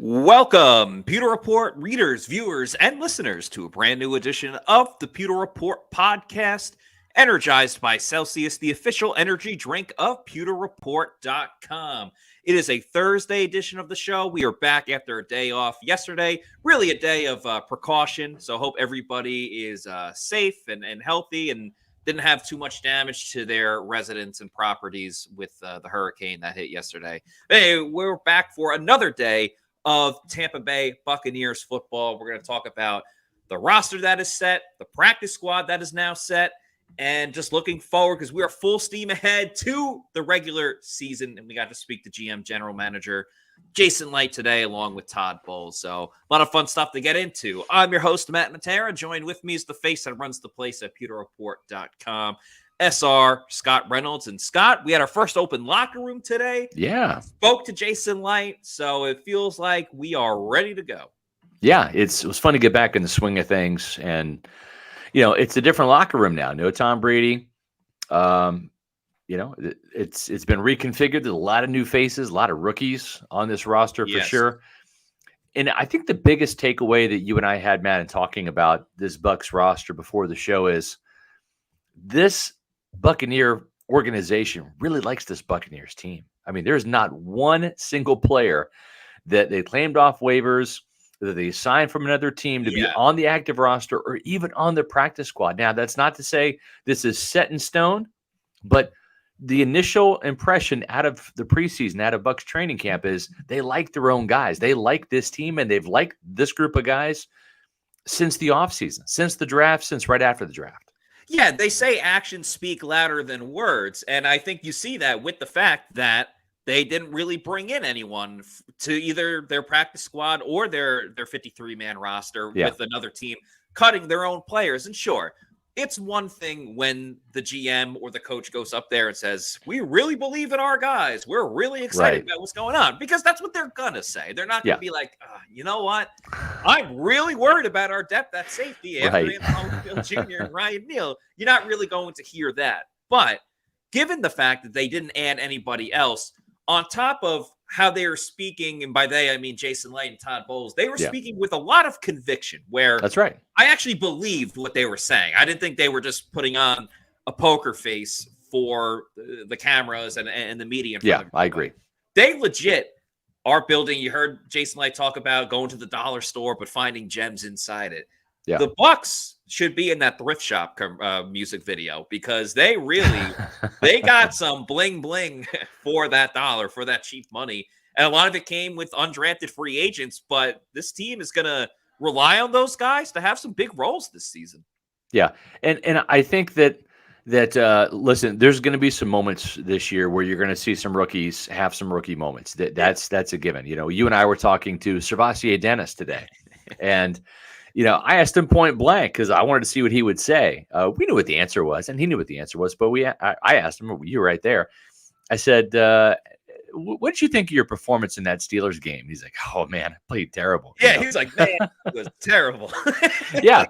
Welcome, Pewter Report readers, viewers, and listeners to a brand new edition of the Pewter Report podcast, energized by Celsius, the official energy drink of pewterreport.com. It is a Thursday edition of the show. We are back after a day off yesterday, really a day of precaution. So hope everybody is safe and healthy and didn't have too much damage to their residents and properties with the hurricane that hit yesterday. Hey, we're back for another day of Tampa Bay Buccaneers football. We're going to talk about the roster that is set, the practice squad that is now set, and just looking forward because we are full steam ahead to the regular season. And we got to speak to GM General Manager Jason Licht today, along with Todd Bowles. So a lot of fun stuff to get into. I'm your host, Matt Matera. Joined with me is the face that runs the place at pewterreport.com. SR, Scott Reynolds. And Scott, we had our first open locker room today. Yeah. Spoke to Jason Licht, so it feels like we are ready to go. Yeah, it was fun to get back in the swing of things. And, it's a different locker room now. No Tom Brady. It's been reconfigured. There's a lot of new faces, a lot of rookies on this roster for sure. And I think the biggest takeaway that you and I had, Matt, in talking about this Bucs roster before the show is this Buccaneer organization really likes this Buccaneers team. I mean, there's not one single player that they claimed off waivers, that they signed from another team to be on the active roster or even on the practice squad. Now, that's not to say this is set in stone, but the initial impression out of the preseason, out of Bucs training camp is they like their own guys. They like this team, and they've liked this group of guys since the offseason, since the draft, since right after the draft. Yeah, they say actions speak louder than words, and I think you see that with the fact that they didn't really bring in anyone to either their practice squad or their 53-man roster with another team cutting their own players. And sure, it's one thing when the GM or the coach goes up there and says, we really believe in our guys. We're really excited about what's going on, because that's what they're going to say. They're not going to be like, you know what? I'm really worried about our depth at safety after Anthony Holyfield Jr. and Ryan Neal. You're not really going to hear that. But given the fact that they didn't add anybody else, on top of how they are speaking, and by they, I mean Jason Licht and Todd Bowles, they were speaking with a lot of conviction, where that's right. I actually believed what they were saying. I didn't think they were just putting on a poker face for the cameras and the media. I agree. They legit are building. You heard Jason Licht talk about going to the dollar store, but finding gems inside it. Yeah. The Bucs should be in that thrift shop music video, because they really they got some bling bling for that dollar, for that cheap money. And a lot of it came with undrafted free agents, but this team is going to rely on those guys to have some big roles this season. Yeah. And I think that listen, there's going to be some moments this year where you're going to see some rookies have some rookie moments. That's a given. You and I were talking to Servassier Dennis today, and I asked him point blank because I wanted to see what he would say. We knew what the answer was, and he knew what the answer was. But I asked him, you were right there. I said, what did you think of your performance in that Steelers game? He's like, oh, man, I played terrible. Yeah, he was like, man, it was terrible. Yeah.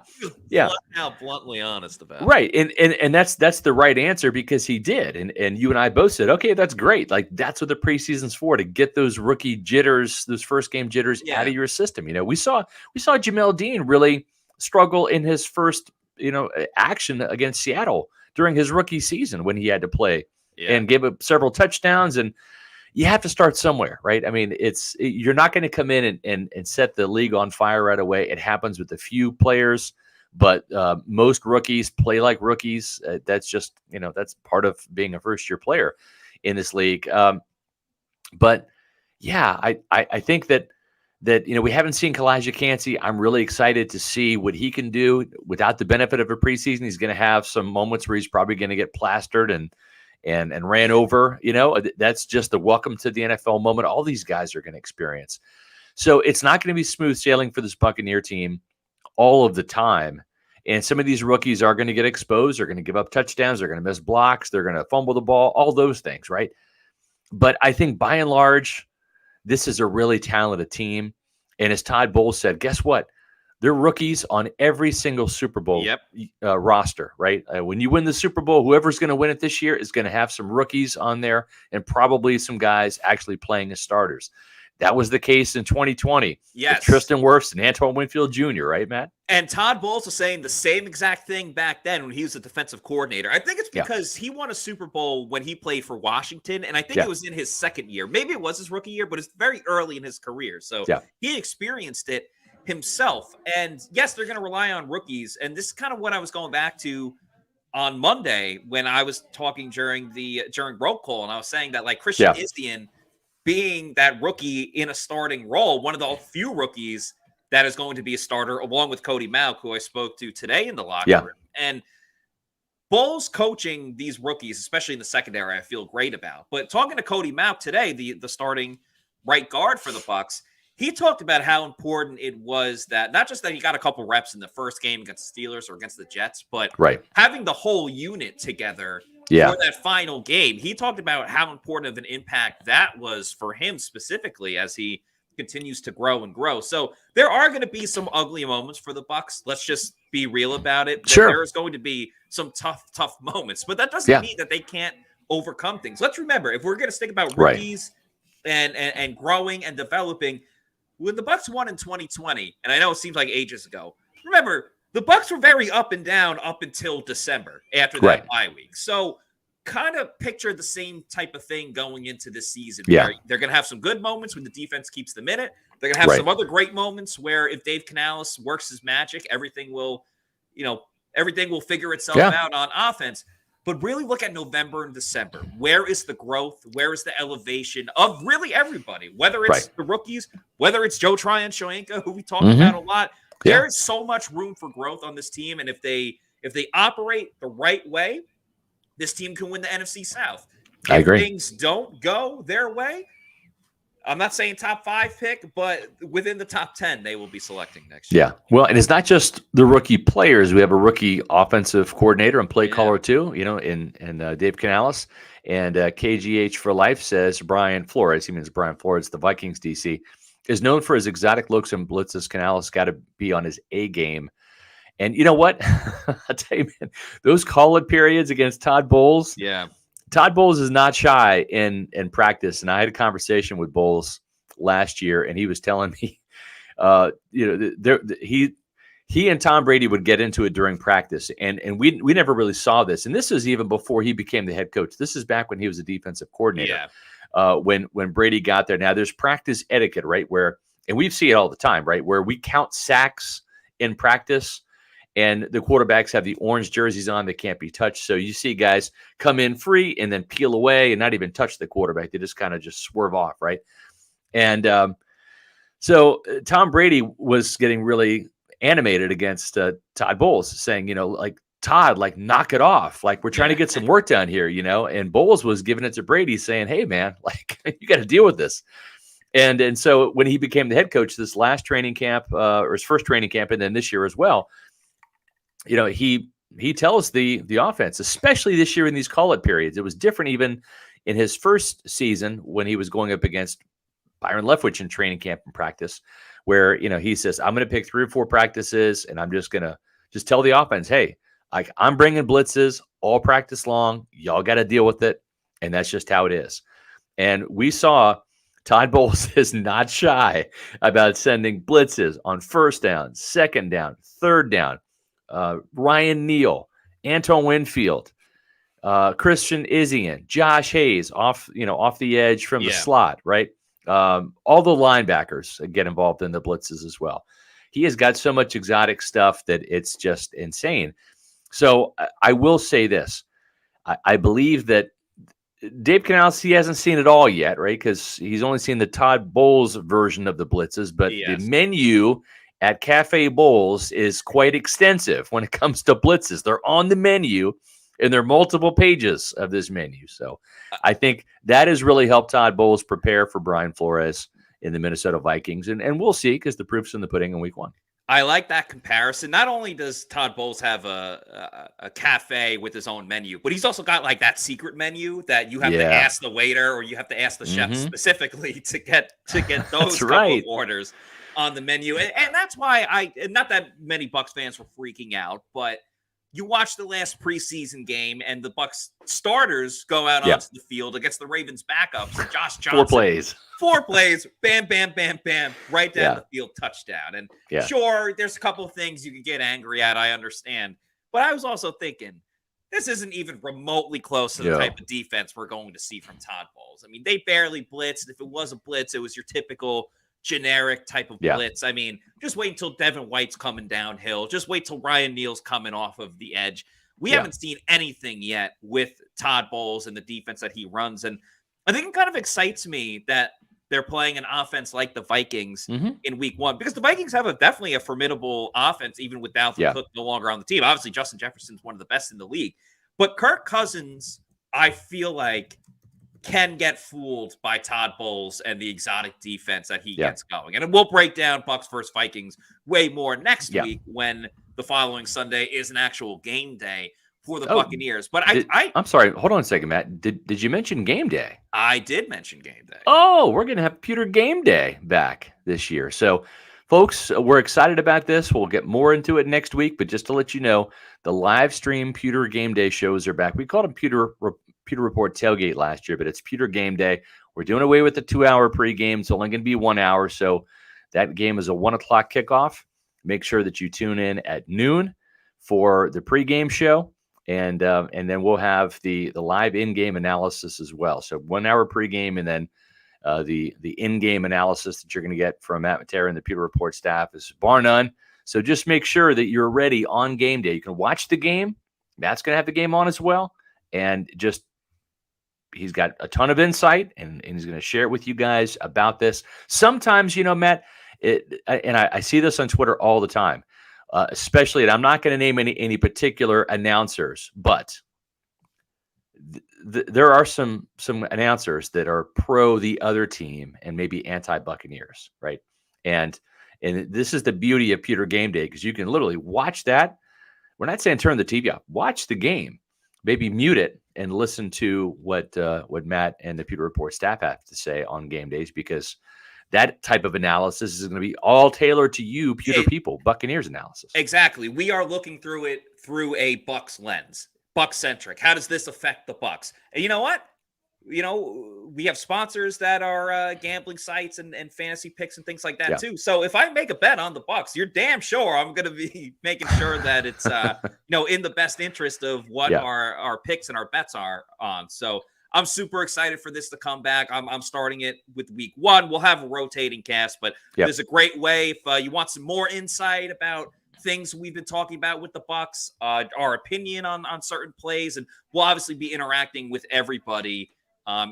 Now bluntly honest about it. Right. And that's the right answer, because he did. And you and I both said, okay, that's great. Like, that's what the preseason's for, to get those rookie jitters, those first game jitters out of your system. We saw Jamel Dean really struggle in his first, action against Seattle during his rookie season when he had to play and give up several touchdowns. And you have to start somewhere, right? I mean, you're not going to come in and set the league on fire right away. It happens with a few players, but most rookies play like rookies. That's just, that's part of being a first-year player in this league. But yeah, I think that we haven't seen Kalijah Cancey. I'm really excited to see what he can do without the benefit of a preseason. He's going to have some moments where he's probably going to get plastered and ran over. That's just a welcome to the NFL moment all these guys are going to experience. So it's not going to be smooth sailing for this Buccaneer team all of the time. And some of these rookies are going to get exposed. They're going to give up touchdowns. They're going to miss blocks. They're going to fumble the ball, all those things, right? But I think by and large, this is a really talented team. And as Todd Bowles said, guess what? They're rookies on every single Super Bowl roster, right? When you win the Super Bowl, whoever's going to win it this year is going to have some rookies on there and probably some guys actually playing as starters. That was the case in 2020. Yes. With Tristan Wirfs and Antoine Winfield Jr., right, Matt? And Todd Bowles was saying the same exact thing back then when he was a defensive coordinator. I think it's because he won a Super Bowl when he played for Washington, and I think it was in his second year. Maybe it was his rookie year, but it's very early in his career. So he experienced it himself. And yes, they're going to rely on rookies. And this is kind of what I was going back to on Monday when I was talking during roll call, and I was saying that like Christian Izien being that rookie in a starting role, one of the few rookies that is going to be a starter, along with Cody Mauch, who I spoke to today in the locker room. And Bowles coaching these rookies, especially in the secondary, I feel great about. But talking to Cody Mauch today, the starting right guard for the Bucs, he talked about how important it was that not just that he got a couple reps in the first game against the Steelers or against the Jets, but having the whole unit together for that final game. He talked about how important of an impact that was for him specifically as he continues to grow and grow. So there are going to be some ugly moments for the Bucs. Let's just be real about it. There is going to be some tough moments, but that doesn't mean that they can't overcome things. Let's remember, if we're going to stick about rookies and growing and developing, when the Bucs won in 2020, and I know it seems like ages ago, remember, the Bucs were very up and down up until December after that bye week. So kind of picture the same type of thing going into this season. Where they're going to have some good moments when the defense keeps them in it. They're going to have some other great moments where if Dave Canales works his magic, everything will figure itself out on offense. But really look at November and December. Where is the growth? Where is the elevation of really everybody? Whether it's the rookies, whether it's Joe Tryon-Shoyinka, who we talk about a lot. There is so much room for growth on this team. And if they operate the right way, this team can win the NFC South. I agree. If things don't go their way, I'm not saying top 5 pick, but within the top 10, they will be selecting next year. Yeah. Well, and it's not just the rookie players. We have a rookie offensive coordinator and play caller too, in Dave Canales. And KGH for Life says Brian Flores, he means Brian Flores, the Vikings DC, is known for his exotic looks and blitzes. Canales got to be on his A game. And you know what? I'll tell you, man, those call-it periods against Todd Bowles. Yeah. Todd Bowles is not shy in practice. And I had a conversation with Bowles last year, and he was telling me, he and Tom Brady would get into it during practice. And we never really saw this. And this is even before he became the head coach. This is back when he was a defensive coordinator. Yeah. When Brady got there. Now, there's practice etiquette, right? And we see it all the time, right? Where we count sacks in practice. And the quarterbacks have the orange jerseys on. They can't be touched. So you see guys come in free and then peel away and not even touch the quarterback. They just kind of swerve off, right? And so Tom Brady was getting really animated against Todd Bowles, saying, Todd, knock it off. We're trying to get some work done here, And Bowles was giving it to Brady saying, hey, man, you got to deal with this. And so when he became the head coach this last training camp, or his first training camp, and then this year as well, he tells the offense, especially this year in these call-it periods. It was different even in his first season when he was going up against Byron Leftwich in training camp and practice, where, he says, I'm going to pick 3 or 4 practices, and I'm just going to tell the offense, hey, I'm bringing blitzes all practice long. Y'all got to deal with it, and that's just how it is. And we saw Todd Bowles is not shy about sending blitzes on first down, second down, third down. Ryan Neal, Antoine Winfield, Christian Izien, Josh Hayes off the edge from the slot, right? All the linebackers get involved in the blitzes as well. He has got so much exotic stuff that it's just insane. So I will say this. I believe that Dave Canales, he hasn't seen it all yet, right? Because he's only seen the Todd Bowles version of the blitzes, but the menu at Cafe Bowles is quite extensive when it comes to blitzes. They're on the menu, and there are multiple pages of this menu. So I think that has really helped Todd Bowles prepare for Brian Flores in the Minnesota Vikings. And we'll see, because the proof's in the pudding in week 1. I like that comparison. Not only does Todd Bowles have a cafe with his own menu, but he's also got that secret menu that you have to ask the waiter or you have to ask the chef specifically to get those couple of orders on the menu. And that's why not that many Bucs fans were freaking out, but you watch the last preseason game and the Bucs starters go out onto the field against the Ravens backups. And Josh Johnson, 4 plays, bam, bam, bam, bam, right down the field, touchdown. And sure, there's a couple of things you can get angry at. I understand. But I was also thinking, this isn't even remotely close to the type of defense we're going to see from Todd Bowles. I mean, they barely blitzed. If it was a blitz, it was your typical generic type of blitz. I mean, just wait until Devin White's coming downhill. Just wait till Ryan Neal's coming off of the edge. We haven't seen anything yet with Todd Bowles and the defense that he runs. And I think it kind of excites me that they're playing an offense like the Vikings in week 1, because the Vikings have definitely a formidable offense, even with Dalvin Cook no longer on the team. Obviously, Justin Jefferson's one of the best in the league. But Kirk Cousins, I feel like, can get fooled by Todd Bowles and the exotic defense that he gets going. And we'll break down Bucs versus Vikings way more next week when the following Sunday is an actual game day for the Buccaneers. But I'm sorry. Hold on a second, Matt. Did you mention game day? I did mention game day. Oh, we're going to have Pewter Game Day back this year. So, folks, we're excited about this. We'll get more into it next week. But just to let you know, the live stream Pewter Game Day shows are back. We called them Pewter Report Tailgate last year, but it's Pewter Game Day. We're doing away with the 2-hour pregame. It's only going to be 1 hour. So that game is a 1 o'clock kickoff. Make sure that you tune in at noon for the pregame show. And then we'll have the live in-game analysis as well. So 1 hour pregame, and then the in-game analysis that you're going to get from Matt Matera and the Pewter Report staff is bar none. So just make sure that you're ready on game day. You can watch the game. Matt's going to have the game on as well. And just he's got a ton of insight, and he's going to share it with you guys about this. Sometimes, Matt, I see this on Twitter all the time. Especially, and I'm not going to name any particular announcers, but there are some announcers that are pro the other team and maybe anti-Buccaneers, right? And this is the beauty of Pewter Game Day, because you can literally watch that. We're not saying turn the TV off. Watch the game, maybe mute it and listen to what Matt and the Pewter Report staff have to say on game days, because that type of analysis is going to be all tailored to you, Pewter people, Buccaneers analysis. Exactly. We are looking through it through a Bucs lens, Bucs-centric. How does this affect the Bucs? And you know what? We have sponsors that are gambling sites and fantasy picks and things like that too. So if I make a bet on the Bucs, you're damn sure I'm going to be making sure that it's in the best interest of what our picks and our bets are on. So I'm super excited for this to come back. I'm starting it with week 1. We'll have a rotating cast, but there's a great way. If you want some more insight about things we've been talking about with the Bucs, our opinion on certain plays, and we'll obviously be interacting with everybody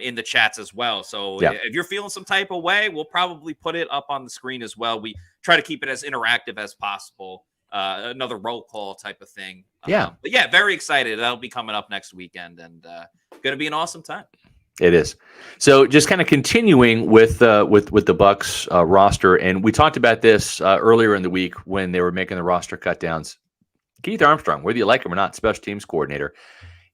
in the chats as well. So if you're feeling some type of way, we'll probably put it up on the screen as well. We try to keep it as interactive as possible. Another roll call type of thing. But very excited. That'll be coming up next weekend, and going to be an awesome time. It is. So just kind of continuing with the Bucs roster, and we talked about this earlier in the week when they were making the roster cutdowns. Keith Armstrong, whether you like him or not, special teams coordinator,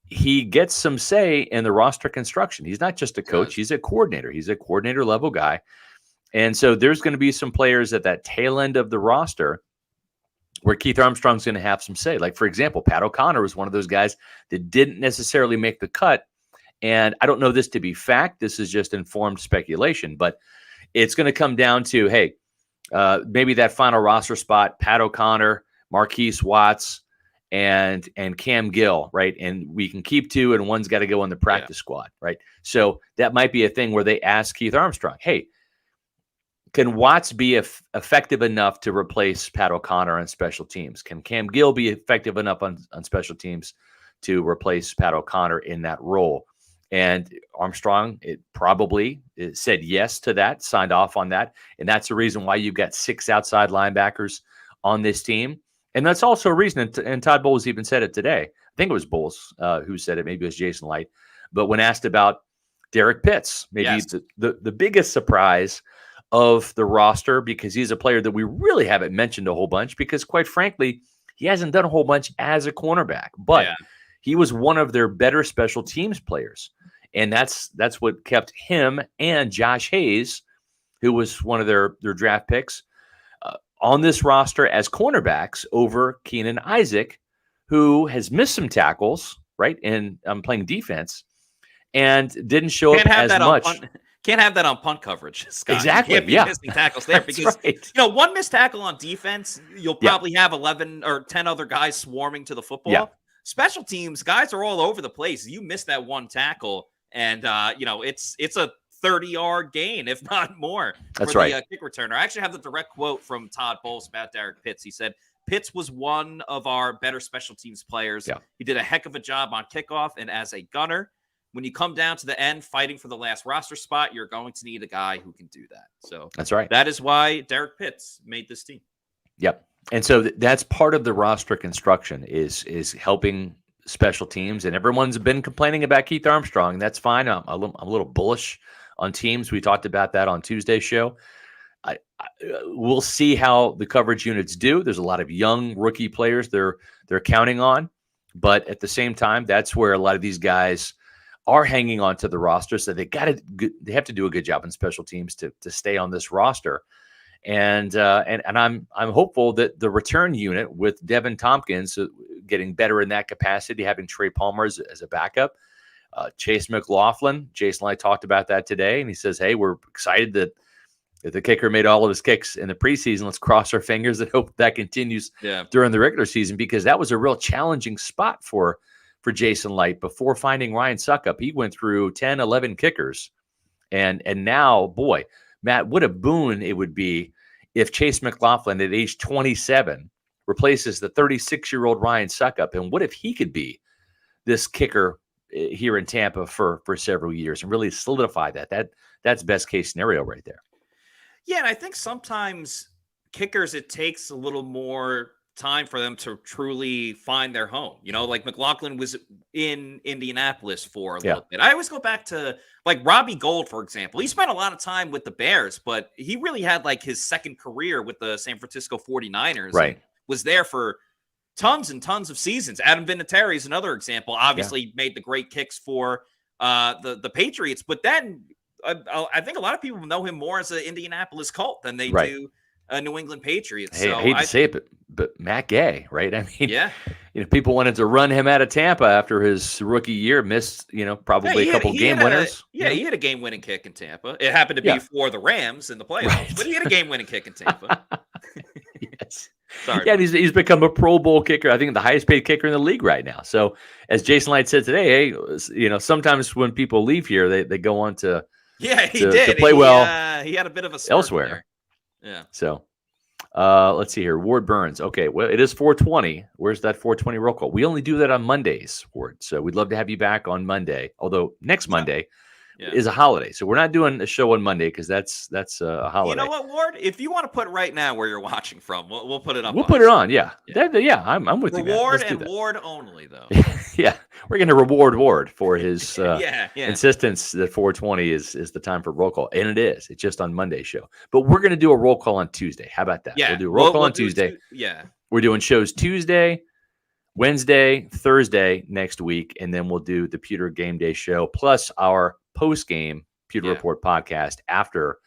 he gets some say in the roster construction. He's not just a coach; he's a coordinator. He's a coordinator level guy, and so there's going to be some players at that tail end of the roster where Keith Armstrong's going to have some say. Like, for example, Pat O'Connor was one of those guys that didn't necessarily make the cut. And I don't know this to be fact. This is just informed speculation, but it's going to come down to, hey, maybe that final roster spot, Pat O'Connor, Marquise Watts, and Cam Gill, right? And we can keep 2, and one's got to go in the practice squad, right? So that might be a thing where they ask Keith Armstrong, hey, can Watts be effective enough to replace Pat O'Connor on special teams? Can Cam Gill be effective enough on special teams to replace Pat O'Connor in that role? And Armstrong said yes to that, signed off on that. And that's the reason why you've got 6 outside linebackers on this team. And that's also a reason, and Todd Bowles even said it today. I think it was Bowles who said it. Maybe it was Jason Licht. But when asked about Derek Pitts, maybe the biggest surprise of the roster, because he's a player that we really haven't mentioned a whole bunch, because quite frankly, he hasn't done a whole bunch as a cornerback, but he was one of their better special teams players. And that's what kept him and Josh Hayes, who was one of their draft picks, on this roster as cornerbacks over Keenan Isaac, who has missed some tackles, right? And playing defense and didn't show up as much. Can't have that on punt coverage, Scott. Exactly. You can't be missing tackles there because one missed tackle on defense, you'll probably have 11 or 10 other guys swarming to the football. Yeah. Special teams, guys are all over the place. You miss that one tackle, and it's a 30-yard gain, if not more. That's for right. The kick returner. I actually have the direct quote from Todd Bowles about Derek Pitts. He said, Pitts was one of our better special teams players. Yeah. He did a heck of a job on kickoff and as a gunner. When you come down to the end fighting for the last roster spot, you're going to need a guy who can do that. So that's right. That is why Derek Pitts made this team. Yep. And so that's part of the roster construction is helping special teams. And everyone's been complaining about Keith Armstrong. That's fine. I'm a little bullish on teams. We talked about that on Tuesday's show. We'll see how the coverage units do. There's a lot of young rookie players they're counting on. But at the same time, that's where a lot of these guys are hanging on to the roster, so they have to do a good job in special teams to stay on this roster, and I'm hopeful that the return unit with Devin Tompkins getting better in that capacity, having Trey Palmer as a backup, Chase McLaughlin, Jason Licht talked about that today, and he says, "Hey, we're excited that the kicker made all of his kicks in the preseason. Let's cross our fingers and hope that continues during the regular season because that was a real challenging spot for Jason Licht. Before finding Ryan Suckup, he went through 10, 11 kickers. And now, boy, Matt, what a boon it would be if Chase McLaughlin at age 27 replaces the 36-year-old Ryan Suckup. And what if he could be this kicker here in Tampa for several years and really solidify that? That's best case scenario right there. Yeah, and I think sometimes kickers, it takes a little more time for them to truly find their home. Like McLaughlin was in Indianapolis for a little bit. I always go back to like Robbie Gould, for example. He spent a lot of time with the Bears, but he really had like his second career with the San Francisco 49ers. Right. Was there for tons and tons of seasons. Adam Vinatieri is another example. Obviously made the great kicks for the Patriots, but then I think a lot of people know him more as an Indianapolis Colt than they do New England Patriots. Hey, so I hate to say it, but Matt Gay, right? I mean, people wanted to run him out of Tampa after his rookie year, missed, probably a couple game winners. He had a game-winning kick in Tampa. It happened to be for the Rams in the playoffs, but he had a game-winning kick in Tampa. Yes. Sorry. Yeah, and he's become a Pro Bowl kicker. I think the highest paid kicker in the league right now. So as Jason Licht said today, hey, sometimes when people leave here, they go on to to play well. He had a bit of a elsewhere. There. Yeah. So let's see here. Ward Burns. Okay, well, it is 420. Where's that 420 roll call? We only do that on Mondays, Ward. So we'd love to have you back on Monday. Although next Monday is a holiday. So we're not doing a show on Monday because that's a holiday. You know what, Ward? If you want to put right now where you're watching from, we'll put it up. We'll put it on, yeah. I'm with you. Reward and Ward only, though. Yeah, we're going to reward Ward for his insistence that 420 is the time for roll call. And it is. It's just on Monday's show. But we're going to do a roll call on Tuesday. How about that? Yeah. We'll do a roll call on Tuesday. We're doing shows Tuesday, Wednesday, Thursday next week, and then we'll do the Pewter Game Day show plus our post-game Pewter Report podcast after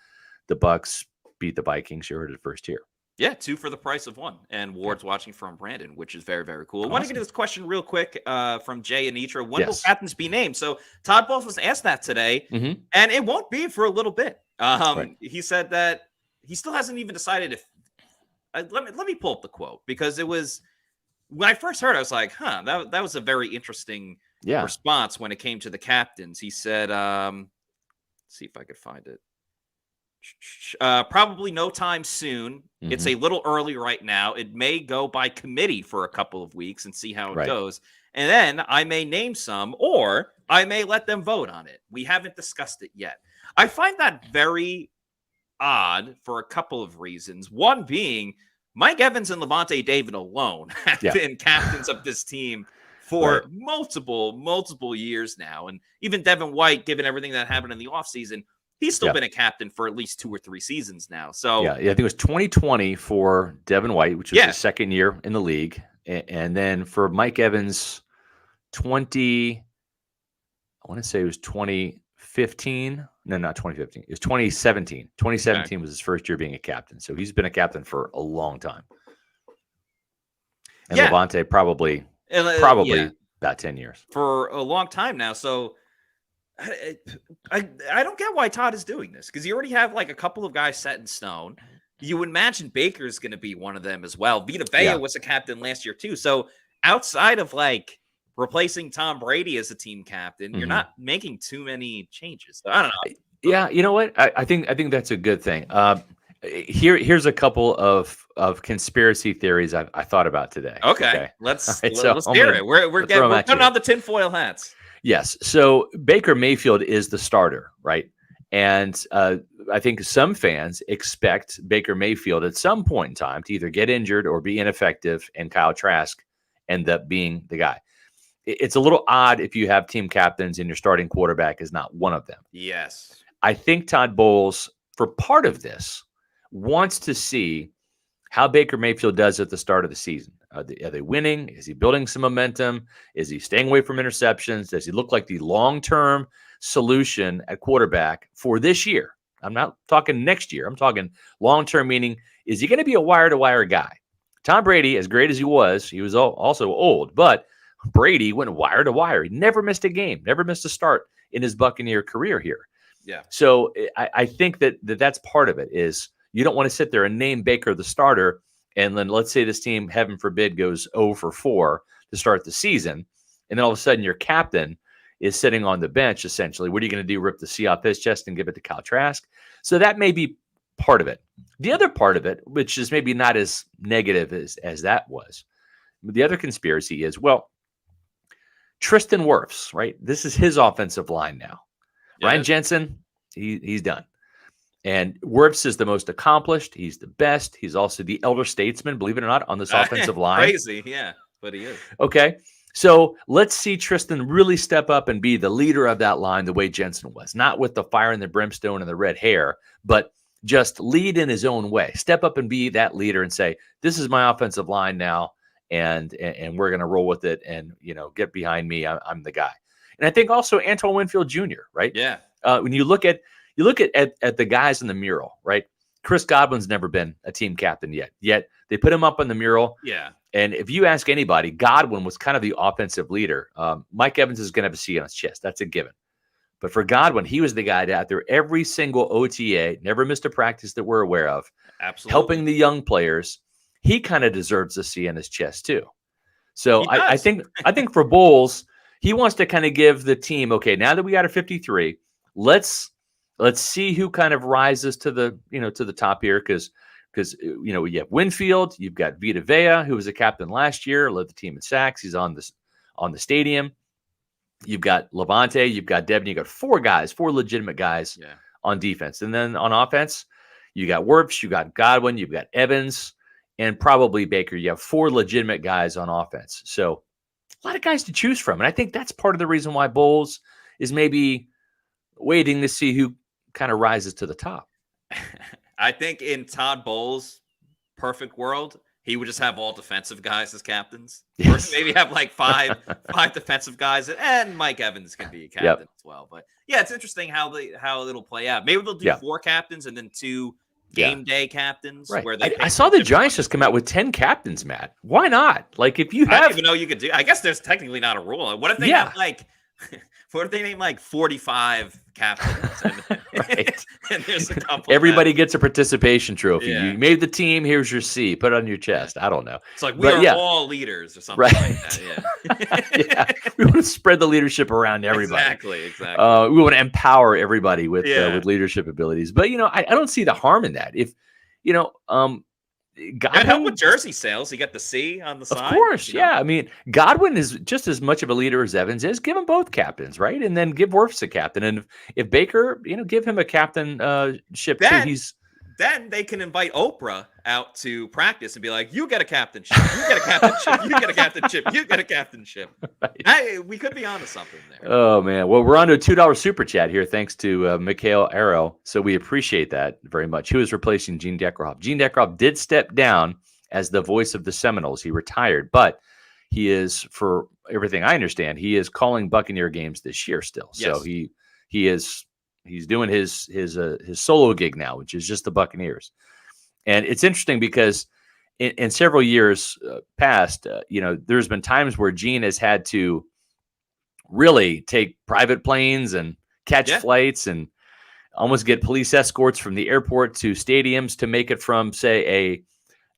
the Bucs beat the Vikings. You heard it first here. Yeah, 2 for the price of 1. And Ward's watching from Brandon, which is very, very cool. I want to get to this question real quick from Jay and Nitra. When will captains be named? So Todd Bowles was asked that today, and it won't be for a little bit. He said that he still hasn't even decided if let me pull up the quote, because it was when I first heard it, I was like, that was a very interesting response when it came to the captains. He said, let's see if I could find it. Probably no time soon. It's a little early right now. It may go by committee for a couple of weeks and see how it goes. And then I may name some, or I may let them vote on it. We haven't discussed it yet. I find that very odd for a couple of reasons. One being Mike Evans and Levante David alone have been captains of this team for multiple years now. And even Devin White, given everything that happened in the offseason, he's still been a captain for at least 2 or 3 seasons now. So I think it was 2020 for Devin White, which was his second year in the league. And then for Mike Evans, I want to say it was 2015. No, not 2015. It was 2017. 2017 was his first year being a captain. So he's been a captain for a long time. And Levante probably Probably about 10 years. For a long time now. So I don't get why Todd is doing this, because you already have like a couple of guys set in stone. You would imagine Baker's going to be one of them as well. Vita Vea was a captain last year too. So outside of like replacing Tom Brady as a team captain, you're not making too many changes. So I don't know. Yeah, you know what? I think that's a good thing. Here's a couple of conspiracy theories I thought about today. Okay. Let's hear it. We're putting on the tinfoil hats. Yes. So Baker Mayfield is the starter, right? And I think some fans expect Baker Mayfield at some point in time to either get injured or be ineffective, and Kyle Trask end up being the guy. It's a little odd if you have team captains and your starting quarterback is not one of them. Yes. I think Todd Bowles, for part of this, wants to see how Baker Mayfield does at the start of the season. Are they winning? Is he building some momentum? Is he staying away from interceptions? Does he look like the long-term solution at quarterback for this year? I'm not talking next year. I'm talking long-term, meaning, is he going to be a wire-to-wire guy? Tom Brady, as great as he was also old, but Brady went wire-to-wire. He never missed a game, never missed a start in his Buccaneer career here. Yeah. So I think that's part of it, is you don't want to sit there and name Baker the starter, and then let's say this team, heaven forbid, goes 0 for 4 to start the season, and then all of a sudden your captain is sitting on the bench, essentially. What are you going to do, rip the C off his chest and give it to Kyle Trask? So that may be part of it. The other part of it, which is maybe not as negative as that was, the other conspiracy is, well, Tristan Wirfs, right? This is his offensive line now. Yeah. Ryan Jensen, he's done. And Wirfs is the most accomplished. He's the best. He's also the elder statesman, believe it or not, on this offensive line. Crazy, yeah, but he is. Okay, so let's see Tristan really step up and be the leader of that line the way Jensen was. Not with the fire and the brimstone and the red hair, but just lead in his own way. Step up and be that leader and say, this is my offensive line now, and we're going to roll with it, and get behind me. I'm the guy. And I think also Antoine Winfield Jr., right? Yeah. When you look at the guys in the mural, right? Chris Godwin's never been a team captain yet they put him up on the mural. Yeah. And if you ask anybody, Godwin was kind of the offensive leader. Mike Evans is going to have a C on his chest. That's a given. But for Godwin, he was the guy out there every single OTA, never missed a practice that we're aware of. Absolutely. Helping the young players. He kind of deserves a C on his chest too. So I think for Bowles, he wants to kind of give the team, okay, now that we got a 53, let's see who kind of rises to the top here, because you have Winfield, you've got Vita Vea, who was a captain last year, led the team in sacks. He's on the stadium. You've got Levante, you've got Devin, you got four legitimate guys on defense, and then on offense, you got Wirfs, you got Godwin, you've got Evans, and probably Baker. You have four legitimate guys on offense, so a lot of guys to choose from, and I think that's part of the reason why Bowles is maybe waiting to see who kind of rises to the top. I think in Todd Bowles' perfect world, he would just have all defensive guys as captains. Yes. Or maybe have like five defensive guys, and Mike Evans can be a captain as well. But yeah, it's interesting how it'll play out. Maybe they'll do 4 captains and then 2 game day captains. Right. Where I saw the Giants just come out with 10 captains, Matt. Why not? Like, if you have, I don't even know you could do. I guess there's technically not a rule. What if they have like? What if they name like 45 captains? And there's a couple. Everybody gets a participation trophy. Yeah. You made the team. Here's your C. Put it on your chest. I don't know. It's like we are all leaders or something like that. Yeah. We want to spread the leadership around everybody. Exactly. We want to empower everybody with leadership abilities. But I don't see the harm in that. If Godwin, help with jersey sales. You got the C on the side. Of course, yeah. I mean, Godwin is just as much of a leader as Evans is. Give them both captains, right? And then give Wirfs a captain. And if Baker, give him a captainship too. Then they can invite Oprah out to practice and be like, "You get a captainship. You get a captainship. You get a captainship. You get a captainship." Right. We could be onto something there. Oh man. Well, we're on to a $2 super chat here, thanks to Mikhail Arrow. So we appreciate that very much. Who is replacing Gene Deckerhoff? Gene Deckerhoff did step down as the voice of the Seminoles. He retired, but he is, for everything I understand, he is calling Buccaneer games this year still. Yes. So he's doing his solo gig now, which is just the Buccaneers. And it's interesting because in several years past, there's been times where Gene has had to really take private planes and catch flights and almost get police escorts from the airport to stadiums to make it from, say,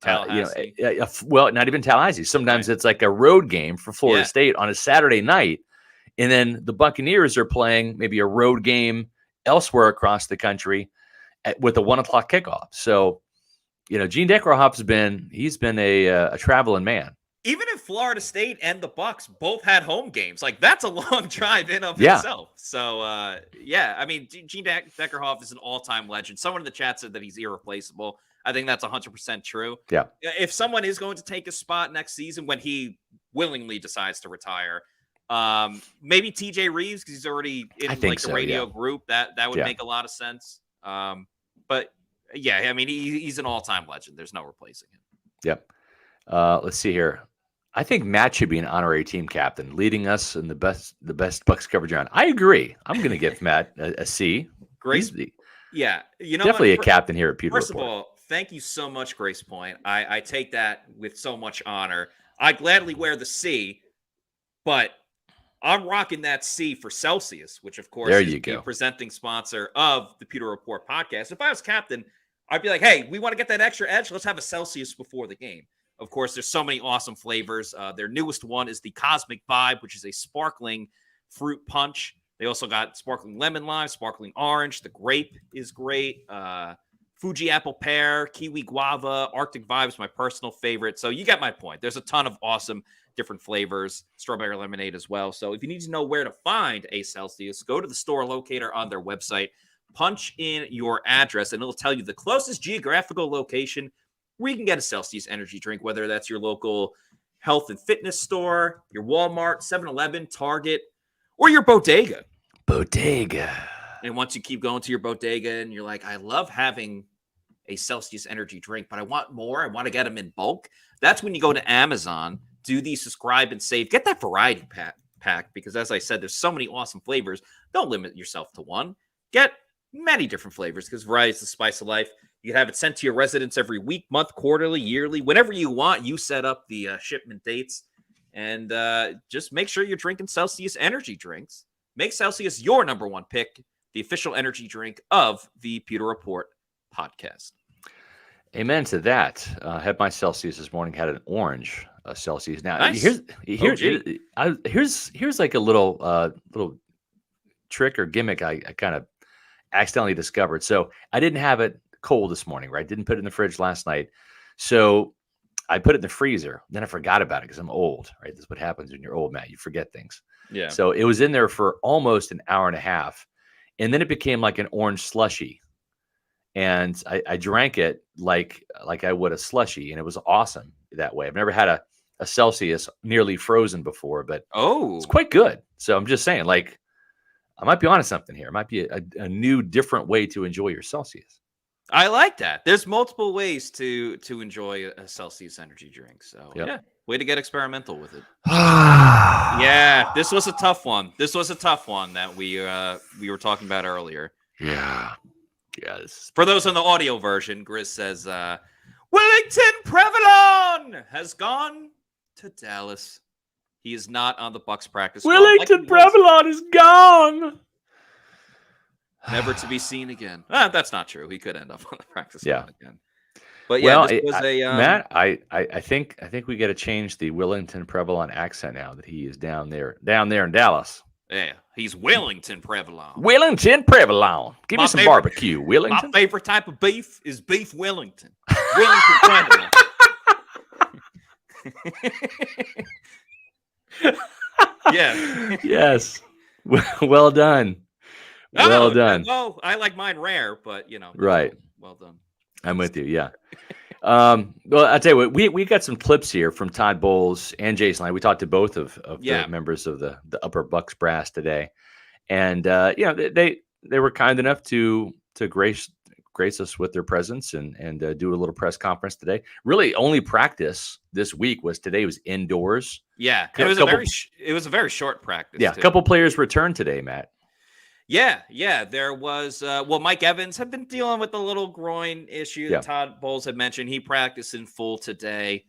well, not even Tallahassee. Sometimes it's like a road game for Florida State on a Saturday night. And then the Buccaneers are playing maybe a road game elsewhere across the country with a 1:00 kickoff. So, Gene Deckerhoff's been a traveling man. Even if Florida State and the Bucs both had home games, like that's a long drive in of itself. So, I mean, Gene Deckerhoff is an all-time legend. Someone in the chat said that he's irreplaceable. I think that's 100% true. Yeah. If someone is going to take a spot next season when he willingly decides to retire, maybe TJ Reeves, because he's already in the radio group. That would make a lot of sense. But yeah, I mean, he's an all-time legend. There's no replacing him. Yep. Let's see here. I think Matt should be an honorary team captain, leading us in the best Bucs coverage round. I agree. I'm going to give Matt a C. Grace, definitely a captain here at Pewter Report. First of all, thank you so much, Grace Point. I take that with so much honor. I gladly wear the C, but I'm rocking that C for Celsius, which of course is the presenting sponsor of the Pewter Report podcast. If I was captain, I'd be like, hey, we want to get that extra edge. Let's have a Celsius before the game. Of course, there's so many awesome flavors. Their newest one is the Cosmic Vibe, which is a sparkling fruit punch. They also got sparkling lemon lime, sparkling orange. The grape is great. Fuji apple pear, kiwi guava, Arctic Vibe is my personal favorite. So you get my point. There's a ton of awesome different flavors, strawberry lemonade as well. So if you need to know where to find a Celsius, go to the store locator on their website, punch in your address, and it'll tell you the closest geographical location where you can get a Celsius energy drink, whether that's your local health and fitness store, your Walmart, 7-Eleven, Target, or your bodega. And once you keep going to your bodega and you're like, I love having a Celsius energy drink, but I want more. I want to get them in bulk. That's when you go to Amazon, do the subscribe and save. Get that variety pack because, as I said, there's so many awesome flavors. Don't limit yourself to one. Get many different flavors because variety is the spice of life. You can have it sent to your residence every week, month, quarterly, yearly, whenever you want. You set up the shipment dates and just make sure you're drinking Celsius energy drinks. Make Celsius your number one pick, the official energy drink of the Pewter Report podcast. Amen to that. Had my Celsius this morning, had an orange Celsius. Now, nice. here's like a little trick or gimmick I kind of accidentally discovered. So I didn't have it cold this morning, right? Didn't put it in the fridge last night. So I put it in the freezer. Then I forgot about it because I'm old, right? This is what happens when you're old, Matt. You forget things. Yeah. So it was in there for almost an hour and a half. And then it became like an orange slushie. And I drank it like I would a slushie. And it was awesome that way. I've never had a Celsius nearly frozen before, but it's quite good. So I'm just saying, like, I might be onto something here. It might be a new, different way to enjoy your Celsius. I like that. There's multiple ways to enjoy a Celsius energy drink. So yeah, way to get experimental with it. Yeah, this was a tough one. That we were talking about earlier. Yeah. For those on the audio version, Grizz says Wellington Prevalon has gone to Dallas. He is not on the Bucs practice squad. Wellington Prevalon is gone. Never to be seen again. That's not true. He could end up on the practice squad again. But Matt, I think we got to change the Wellington Prevalon accent now that he is down there in Dallas. Yeah, he's Wellington Prevalon. Wellington Prevalon. Give me some barbecue, Wellington. My favorite type of beef is beef Wellington. Wellington Prevalon. Yeah. Yes. Well done. Well done. Well, I like mine rare, but right. Well done. I'm with you. Yeah. Well, I'll tell you what, we got some clips here from Todd Bowles and Jason Licht. We talked to both of the members of the upper Bucs brass today. And, they were kind enough to grace us with their presence and do a little press conference today. Really only practice this week was indoors. Yeah. It was a very short practice. Yeah. Too. A couple players returned today, Matt. Yeah. There was, Mike Evans had been dealing with a little groin issue that Todd Bowles had mentioned. He practiced in full today.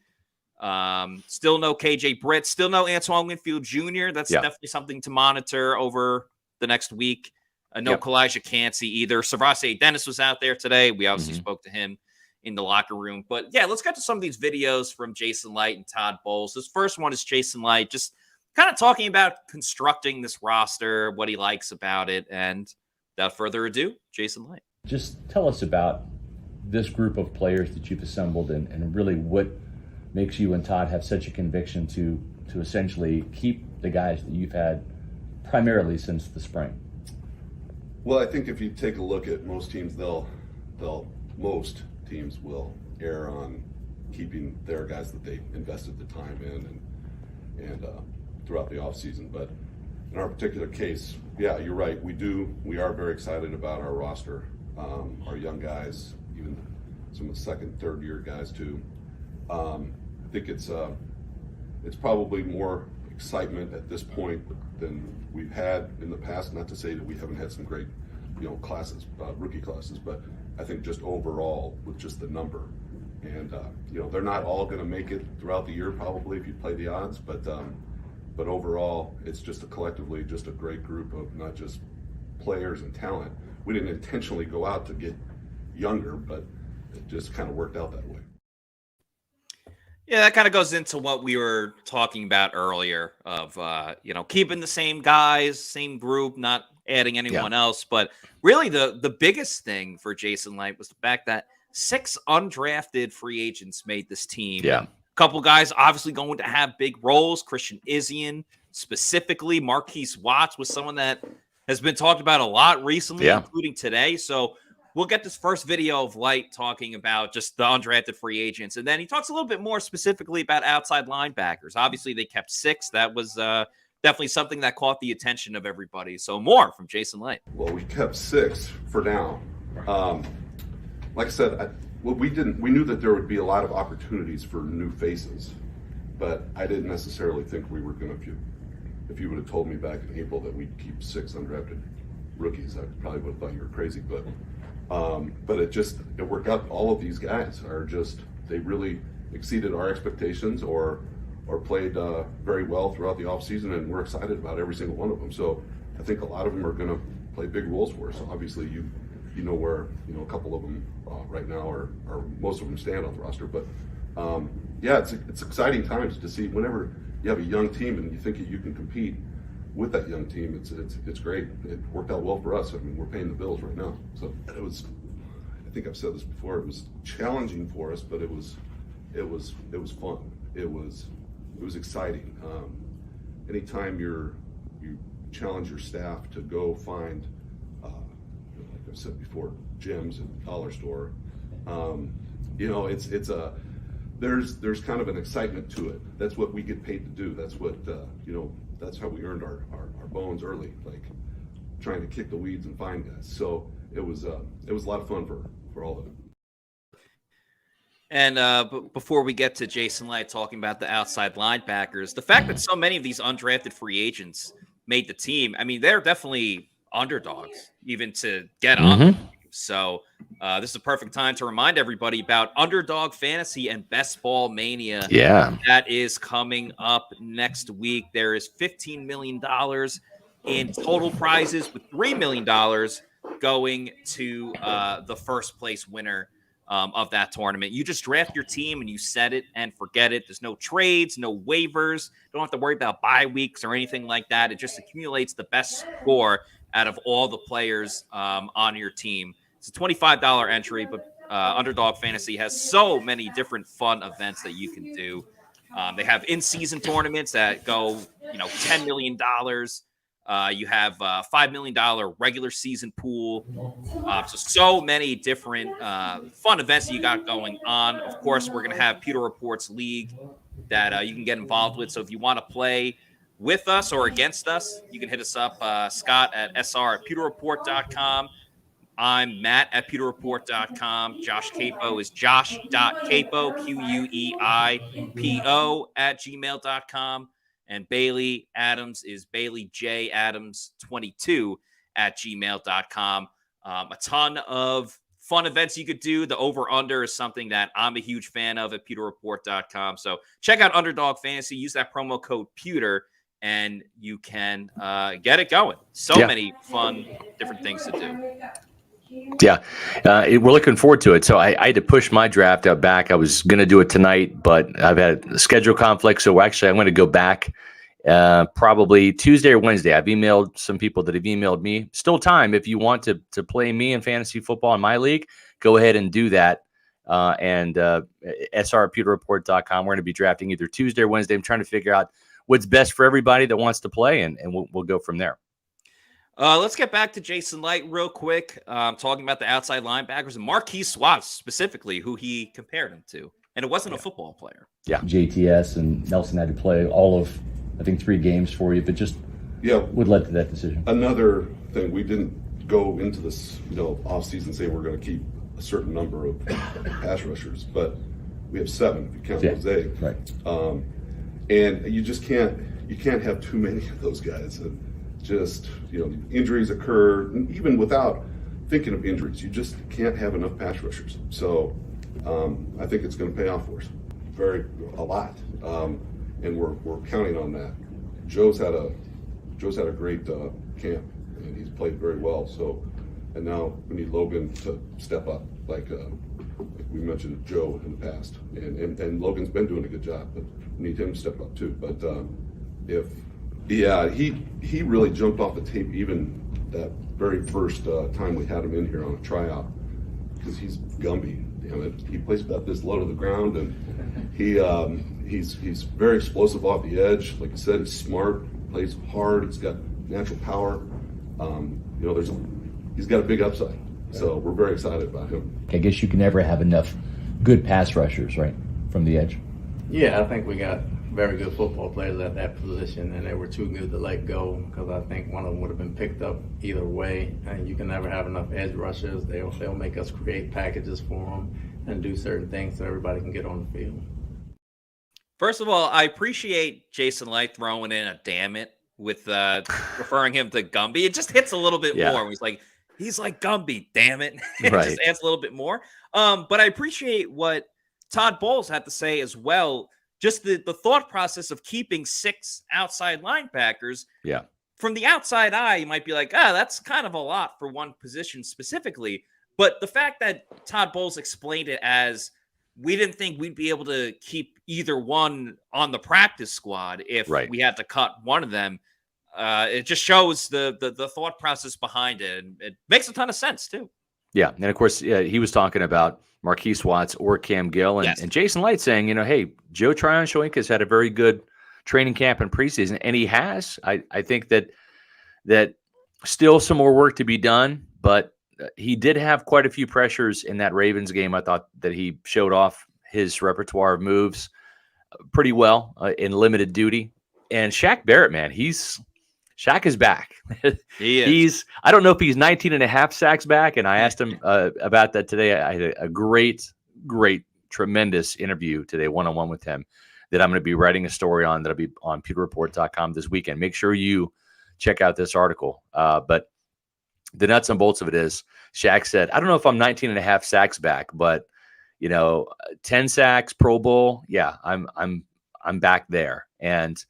Still no KJ Britt, still no Antoine Winfield Jr. That's definitely something to monitor over the next week. No Kalijah Cancey either. Savase Dennis was out there today. We obviously spoke to him in the locker room. But yeah, let's get to some of these videos from Jason Licht and Todd Bowles. This first one is Jason Licht just kind of talking about constructing this roster, what he likes about it. And without further ado, Jason Licht. Just tell us about this group of players that you've assembled and really what makes you and Todd have such a conviction to essentially keep the guys that you've had primarily since the spring. Well, I think if you take a look at most teams, most teams will err on keeping their guys that they invested the time in and throughout the offseason. But in our particular case, yeah, you're right. We are very excited about our roster, our young guys, even some of the second, third year guys too. I think it's probably more excitement at this point than we've had in the past. Not to say that we haven't had some great, classes, rookie classes, but I think just overall with just the number, and they're not all going to make it throughout the year probably if you play the odds, but overall it's just collectively just a great group of not just players and talent. We didn't intentionally go out to get younger, but it just kind of worked out that way. Yeah, that kind of goes into what we were talking about earlier of, keeping the same guys, same group, not adding anyone else. But really the biggest thing for Jason Licht was the fact that 6 undrafted free agents made this team. Yeah. A couple guys obviously going to have big roles. Christian Izien, specifically. Marquise Watts was someone that has been talked about a lot recently, including today. So we'll get this first video of Licht talking about just the undrafted free agents. And then he talks a little bit more specifically about outside linebackers. Obviously, they kept 6. That was definitely something that caught the attention of everybody. So more from Jason Licht. Well, we kept 6 for now. Like I said, we knew that there would be a lot of opportunities for new faces, but I didn't necessarily think we were going to. If you would have told me back in April that we'd keep 6 undrafted rookies, I probably would have thought you were crazy. But it worked out. All of these guys they really exceeded our expectations or played very well throughout the offseason, and we're excited about every single one of them. So I think a lot of them are going to play big roles for us. Obviously, you know where a couple of them right now or most of them stand on the roster. But it's exciting times to see whenever you have a young team and you think you can compete with that young team. It's great. It worked out well for us. I mean, we're paying the bills right now. So it was. I think I've said this before. It was challenging for us, but it was fun. It was exciting. Anytime you challenge your staff to go find, like I said before, gyms and dollar store. There's kind of an excitement to it. That's what we get paid to do. That's what that's how we earned our bones early, like trying to kick the weeds and find guys. So it was a lot of fun for all of it. And before we get to Jason Licht talking about the outside linebackers, the fact that so many of these undrafted free agents made the team, I mean, they're definitely underdogs even to get on. So this is a perfect time to remind everybody about Underdog Fantasy and Best Ball Mania. Yeah. That is coming up next week. There is $15 million in total prizes, with $3 million going to the first place winner of that tournament. You just draft your team and you set it and forget it. There's no trades, no waivers. Don't have to worry about bye weeks or anything like that. It just accumulates the best score out of all the players on your team. It's a $25 entry, but Underdog Fantasy has so many different fun events that you can do. They have in-season tournaments that go, $10 million. You have a $5 million regular season pool. So many different fun events that you got going on. Of course, we're going to have Pewter Report's league that you can get involved with. So if you want to play with us or against us, you can hit us up, Scott at sr@pewterreport.com. I'm Matt at pewterreport.com. Josh Capo is josh.capo, QUEIPO @gmail.com. And Bailey Adams is Bailey J. Adams 22 @gmail.com. A ton of fun events you could do. The over-under is something that I'm a huge fan of at pewterreport.com. So check out Underdog Fantasy. Use that promo code Pewter, and you can get it going. So many fun, different things to do. Yeah, we're looking forward to it. So I had to push my draft out back. I was going to do it tonight, but I've had a schedule conflict. So actually, I'm going to go back probably Tuesday or Wednesday. I've emailed some people that have emailed me. Still time if you want to play me in fantasy football in my league, go ahead and do that. SR@pewterreport.com. We're going to be drafting either Tuesday or Wednesday. I'm trying to figure out what's best for everybody that wants to play, and we'll go from there. Let's get back to Jason Licht real quick. Talking about the outside linebackers and Marquise Swats specifically, who he compared him to. And it wasn't a football player. Yeah. JTS and Nelson had to play all of, I think, 3 games for you, but just what led to that decision? Another thing, we didn't go into this, offseason saying we're going to keep a certain number of pass rushers, but we have 7 if you count Jose. Right. And you just can't have too many of those guys. And just, injuries occur, and even without thinking of injuries, you just can't have enough pass rushers. So I think it's going to pay off for us a lot. And we're counting on that. Joe's had a great camp, and he's played very well. So, and now we need Logan to step up, like we mentioned Joe in the past, and Logan's been doing a good job, but we need him to step up too. But he really jumped off the tape even that very first time we had him in here on a tryout, because he's Gumby. He plays about this low to the ground, and he's very explosive off the edge. Like I said, he's smart, plays hard. He's got natural power. He's got a big upside. So we're very excited about him. I guess you can never have enough good pass rushers, right, from the edge. Yeah, I think we got very good football players at that position, and they were too good to let go, because I think one of them would have been picked up either way. And you can never have enough edge rushers. They'll make us create packages for them and do certain things so everybody can get on the field. First of all, I appreciate Jason Licht throwing in a damn it with referring him to Gumby. It just hits a little bit more. He's like Gumby, damn it. It just adds a little bit more. But I appreciate what Todd Bowles had to say as well. Just the thought process of keeping 6 outside linebackers. Yeah. From the outside eye, you might be like, that's kind of a lot for one position specifically. But the fact that Todd Bowles explained it as, we didn't think we'd be able to keep either one on the practice squad if we had to cut one of them. It just shows the thought process behind it. And it makes a ton of sense, too. Yeah. And of course, he was talking about Marquise Watts or Cam Gill, and Jason Licht saying, hey, Joe Tryon-Shoyinka has had a very good training camp and preseason, and he has. I think that still some more work to be done, but he did have quite a few pressures in that Ravens game. I thought that he showed off his repertoire of moves pretty well in limited duty. And Shaq Barrett, man, Shaq is back. He is. I don't know if he's 19 and a half sacks back. And I asked him about that today. I had a great, tremendous interview today, one-on-one with him, that I'm going to be writing a story on, that'll be on pewterreport.com this weekend. Make sure you check out this article. But the nuts and bolts of it is, Shaq said, I don't know if I'm 19 and a half sacks back, but 10 sacks, Pro Bowl. Yeah, I'm back there. And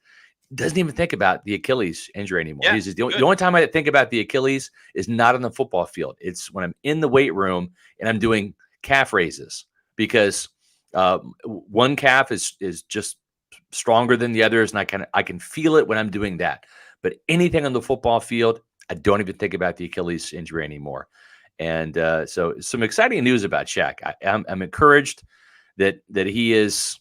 doesn't even think about the Achilles injury anymore. Yeah, the only time I think about the Achilles is not on the football field. It's when I'm in the weight room and I'm doing calf raises, because one calf is just stronger than the others, and I can feel it when I'm doing that. But anything on the football field, I don't even think about the Achilles injury anymore. And so some exciting news about Shaq. I'm encouraged that he is.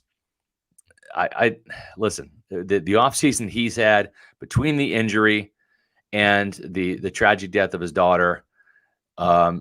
I listen. The offseason he's had between the injury and the tragic death of his daughter,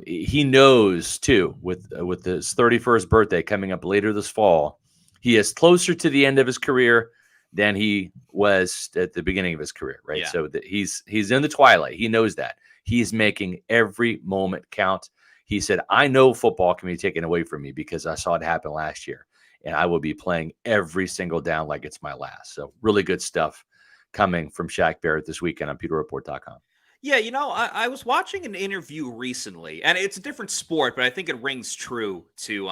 he knows too, with his 31st birthday coming up later this fall, he is closer to the end of his career than he was at the beginning of his career, right? Yeah. So he's in the twilight. He knows that. He's making every moment count. He said, I know football can be taken away from me because I saw it happen last year, and I will be playing every single down like it's my last. So really good stuff coming from Shaq Barrett this weekend on pewterreport.com. Yeah, I was watching an interview recently, and it's a different sport, but I think it rings true to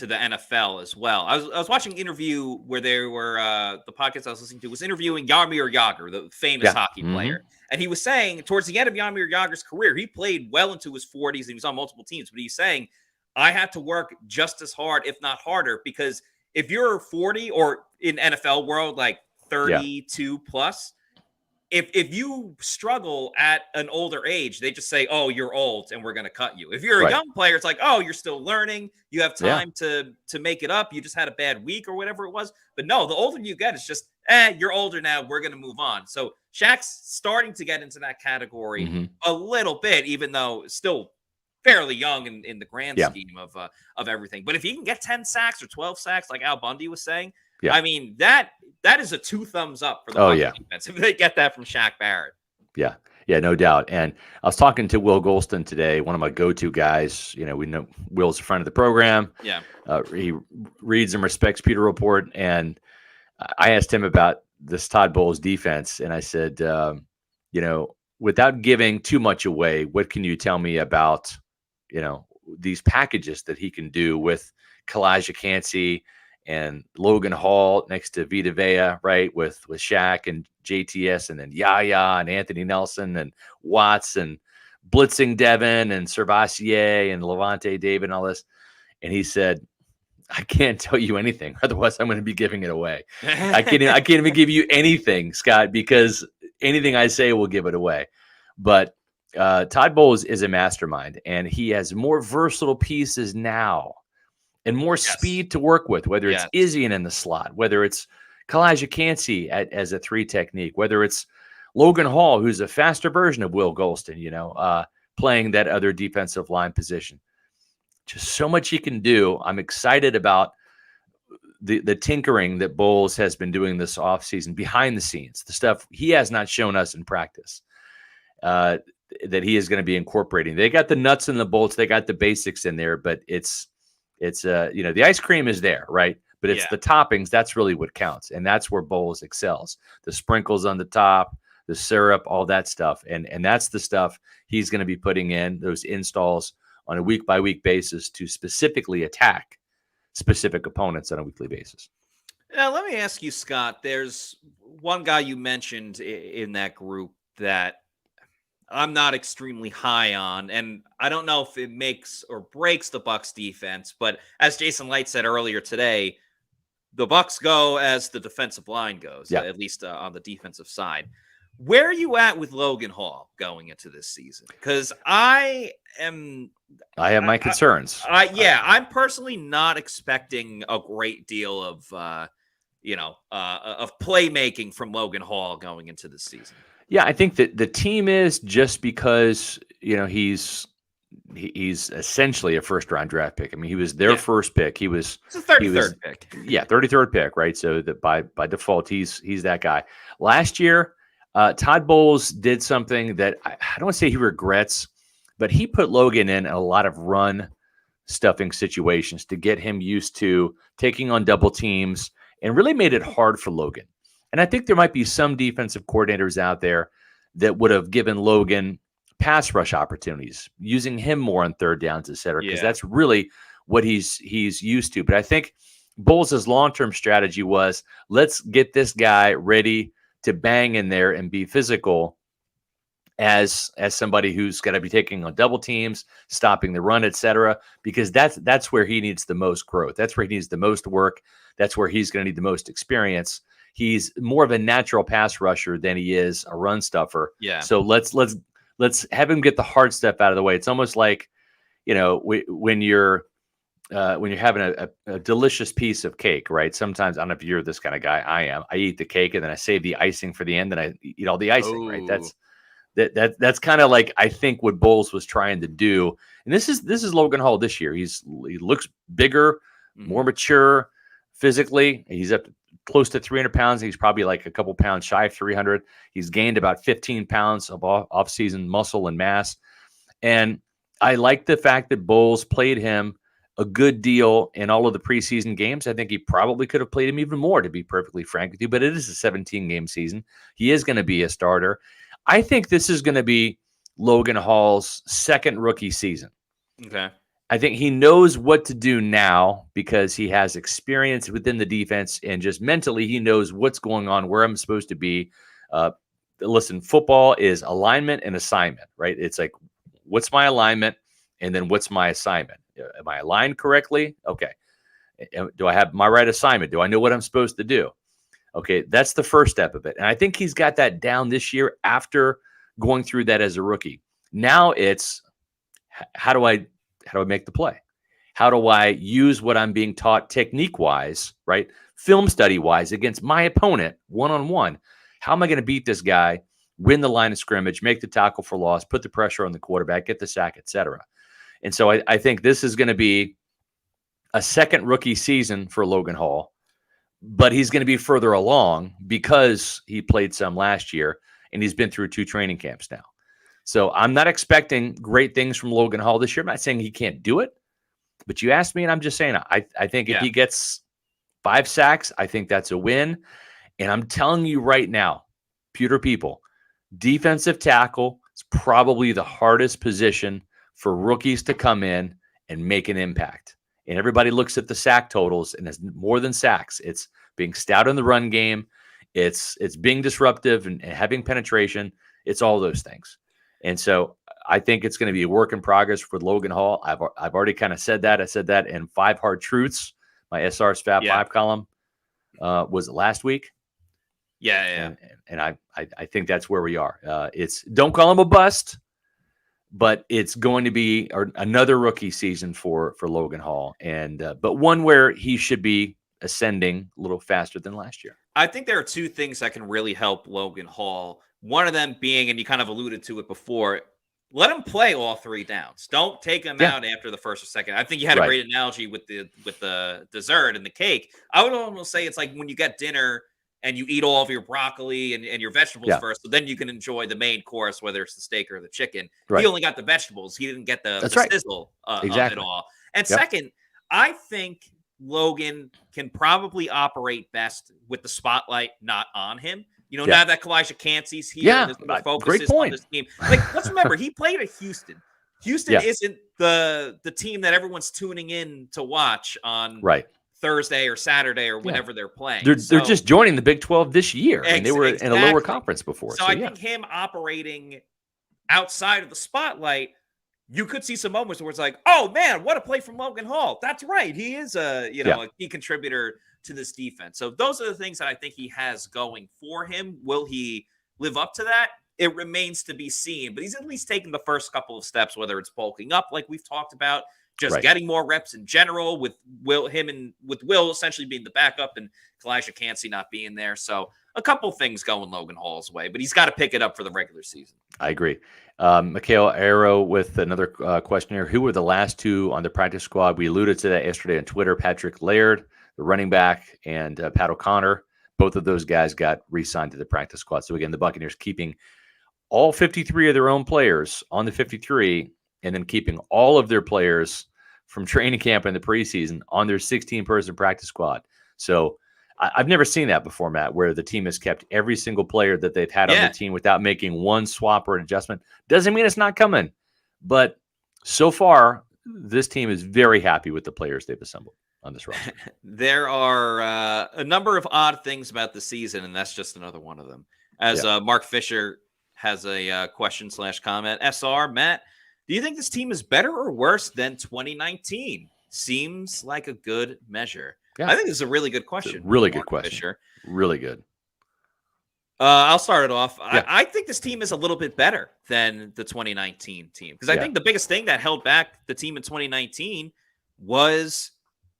the NFL as well. I was watching an interview where there were the podcast I was listening to was interviewing Jaromir Jagr, the famous hockey player, and he was saying towards the end of Jaromir Jagr's career, he played well into his 40s. And he was on multiple teams, but he's saying I had to work just as hard, if not harder, because if you're 40 or in NFL world like 32 plus. If you struggle at an older age, they just say, "Oh, you're old, and we're going to cut you." If you're a young player, it's like, "Oh, you're still learning. You have time to make it up. You just had a bad week or whatever it was." But no, the older you get, it's just, you're older now. We're going to move on. So Shaq's starting to get into that category a little bit, even though still fairly young in the grand scheme of everything. But if he can get 10 sacks or 12 sacks, like Al Bundy was saying, I mean, that is a 2 thumbs up for the Bucs defense if they get that from Shaq Barrett. Yeah, no doubt. And I was talking to Will Golston today, one of my go-to guys. We know Will's a friend of the program. Yeah. He reads and respects Pewter Report. And I asked him about this Todd Bowles defense. And I said, without giving too much away, what can you tell me about, these packages that he can do with Kalijah, Cancey, and Logan Hall next to Vita Vea, right, with Shaq and JTS, and then Yaya and Anthony Nelson and Watts and blitzing Devin and Servassier and Levante David and all this. And he said, I can't tell you anything. Otherwise, I'm going to be giving it away. I can't even give you anything, Scott, because anything I say will give it away. But Todd Bowles is a mastermind, and he has more versatile pieces now and more speed to work with, whether it's Izzy in the slot, whether it's Kalijah Cancey as a 3 technique, whether it's Logan Hall, who's a faster version of Will Golston, playing that other defensive line position. Just so much he can do. I'm excited about the tinkering that Bowles has been doing this offseason behind the scenes, the stuff he has not shown us in practice that he is going to be incorporating. They got the nuts and the bolts. They got the basics in there, but it's the ice cream is there, right? But it's the toppings. That's really what counts. And that's where Bowles excels. The sprinkles on the top, the syrup, all that stuff. And that's the stuff he's going to be putting in, those installs on a week-by-week basis to specifically attack specific opponents on a weekly basis. Now, let me ask you, Scott, there's one guy you mentioned in that group that I'm not extremely high on, and I don't know if it makes or breaks the Bucs defense, but as Jason Licht said earlier today, the Bucs go as the defensive line goes, at least on the defensive side. Where are you at with Logan Hall going into this season? Because I have my concerns. I'm personally not expecting a great deal of playmaking from Logan Hall going into this season. Yeah, I think that the team is just because, he's essentially a first-round draft pick. I mean, he was their first pick. He was a 33rd pick. Yeah, 33rd pick, right? So that by default, he's that guy. Last year, Todd Bowles did something that I don't want to say he regrets, but he put Logan in a lot of run stuffing situations to get him used to taking on double teams and really made it hard for Logan. And I think there might be some defensive coordinators out there that would have given Logan pass rush opportunities, using him more on third downs, et cetera, because that's really what he's used to. But I think Bowles' long-term strategy was, let's get this guy ready to bang in there and be physical as somebody who's going to be taking on double teams, stopping the run, et cetera, because that's where he needs the most growth. That's where he needs the most work. That's where he's going to need the most experience. He's more of a natural pass rusher than he is a run stuffer. Yeah. So let's have him get the hard stuff out of the way. It's almost like, when you're having a delicious piece of cake, right? Sometimes, I don't know if you're this kind of guy. I am. I eat the cake and then I save the icing for the end, and I eat all the icing, right? That's kind of like, I think, what Bowles was trying to do. And this is Logan Hall this year. He looks bigger, more mature physically. He's up to close to 300 pounds. He's probably like a couple pounds shy of 300. He's gained about 15 pounds of off-season muscle and mass. And I like the fact that Bowles played him a good deal in all of the preseason games. I think he probably could have played him even more, to be perfectly frank with you, but it is a 17-game season. He is going to be a starter. I think this is going to be Logan Hall's second rookie season. Okay. I think he knows what to do now because he has experience within the defense, and just mentally he knows what's going on, where I'm supposed to be. Listen, football is alignment and assignment, right? It's like, what's my alignment, and then what's my assignment? Am I aligned correctly? Okay. Do I have my right assignment? Do I know what I'm supposed to do? Okay, that's the first step of it. And I think he's got that down this year after going through that as a rookie. Now it's, how do I make the play? How do I use what I'm being taught technique-wise, right? Film study-wise against my opponent one-on-one. How am I going to beat this guy, win the line of scrimmage, make the tackle for loss, put the pressure on the quarterback, get the sack, etc. And so I think this is going to be a second rookie season for Logan Hall, but he's going to be further along because he played some last year and he's been through 2 training camps now. So I'm not expecting great things from Logan Hall this year. I'm not saying he can't do it, but you asked me and I'm just saying, I think if he gets 5 sacks, I think that's a win. And I'm telling you right now, Pewter people, defensive tackle is probably the hardest position for rookies to come in and make an impact. And everybody looks at the sack totals, and it's more than sacks. It's being stout in the run game. It's being disruptive and having penetration. It's all those things. And so I think it's going to be a work in progress with Logan Hall. I've already kind of said that. I said that in 5 Hard Truths, my SR's Fab 5 column. Was it last week? Yeah. And I think that's where we are. It's, don't call him a bust, but it's going to be another rookie season for Logan Hall, and but one where he should be ascending a little faster than last year. I think there are 2 things that can really help Logan Hall. One of them being, and you kind of alluded to it before, let him play all 3 downs. Don't take him out after the first or second. I think you had a great analogy with the dessert and the cake. I would almost say it's like when you get dinner and you eat all of your broccoli and your vegetables first, so then you can enjoy the main course, whether it's the steak or the chicken. He only got the vegetables. He didn't get the sizzle of it all. And second, I think Logan can probably operate best with the spotlight not on him. You know, now that Calijah Cancey's here, and there's more focus on this team. Like, let's remember, he played at Houston. Houston isn't the team that everyone's tuning in to watch on Thursday or Saturday or whenever they're playing. They're just joining the Big 12 this year, and they were in a lower conference before. So I think him operating outside of the spotlight, you could see some moments where it's like, oh man, what a play from Logan Hall. That's right. He is a key contributor to this defense. So those are the things that I think he has going for him. Will he live up to that? It remains to be seen, but he's at least taken the first couple of steps, whether it's bulking up like we've talked about, just getting more reps in general, with Will essentially being the backup and Calijah Cancey not being there. So a couple things going Logan Hall's way, but he's got to pick it up for the regular season. I agree. Mikhail Arrow with another question here. Who were the last 2 on the practice squad? We alluded to that yesterday on Twitter. Patrick Laird, the running back, and Pat O'Connor. Both of those guys got re-signed to the practice squad. So again, the Buccaneers keeping all 53 of their own players on the 53, and then keeping all of their players from training camp and the preseason on their 16-person practice squad. So I've never seen that before, Matt, where the team has kept every single player that they've had on the team without making one swap or an adjustment. Doesn't mean it's not coming, but so far, this team is very happy with the players they've assembled on this roster. There are a number of odd things about the season, and that's just another one of them. As Mark Fisher has a question/comment. SR, Matt, do you think this team is better or worse than 2019? Seems like a good measure. Yeah. I think this is a really good question. Really good question. Fisher. Really good. I'll start it off. Yeah. I think this team is a little bit better than the 2019 team, because I think the biggest thing that held back the team in 2019 was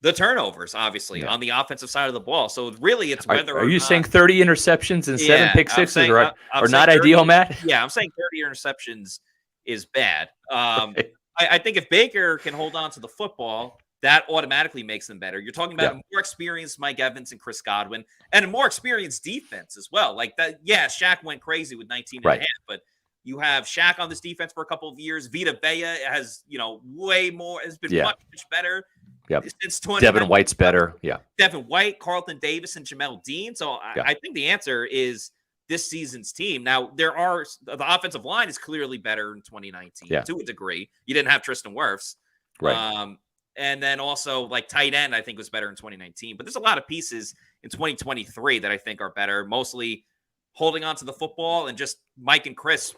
the turnovers, obviously, on the offensive side of the ball. So really, it's whether are you saying 30 interceptions and 7 pick sixes are not ideal, Matt? Yeah, I'm saying 30 interceptions is bad. I think if Baker can hold on to the football, that automatically makes them better. You're talking about a more experienced Mike Evans and Chris Godwin, and a more experienced defense as well. Like that, Shaq went crazy with 19 and a half, but you have Shaq on this defense for a couple of years. Vita Vea has, way more, has been much better. Since 20. Devin White's better. Yeah. Devin White, Carlton Davis, and Jamel Dean. So I think the answer is this season's team. Now, the offensive line is clearly better in 2019 to a degree. You didn't have Tristan Wirfs. Right. And then also like tight end, I think was better in 2019. But there's a lot of pieces in 2023 that I think are better, mostly holding on to the football and just Mike and Chris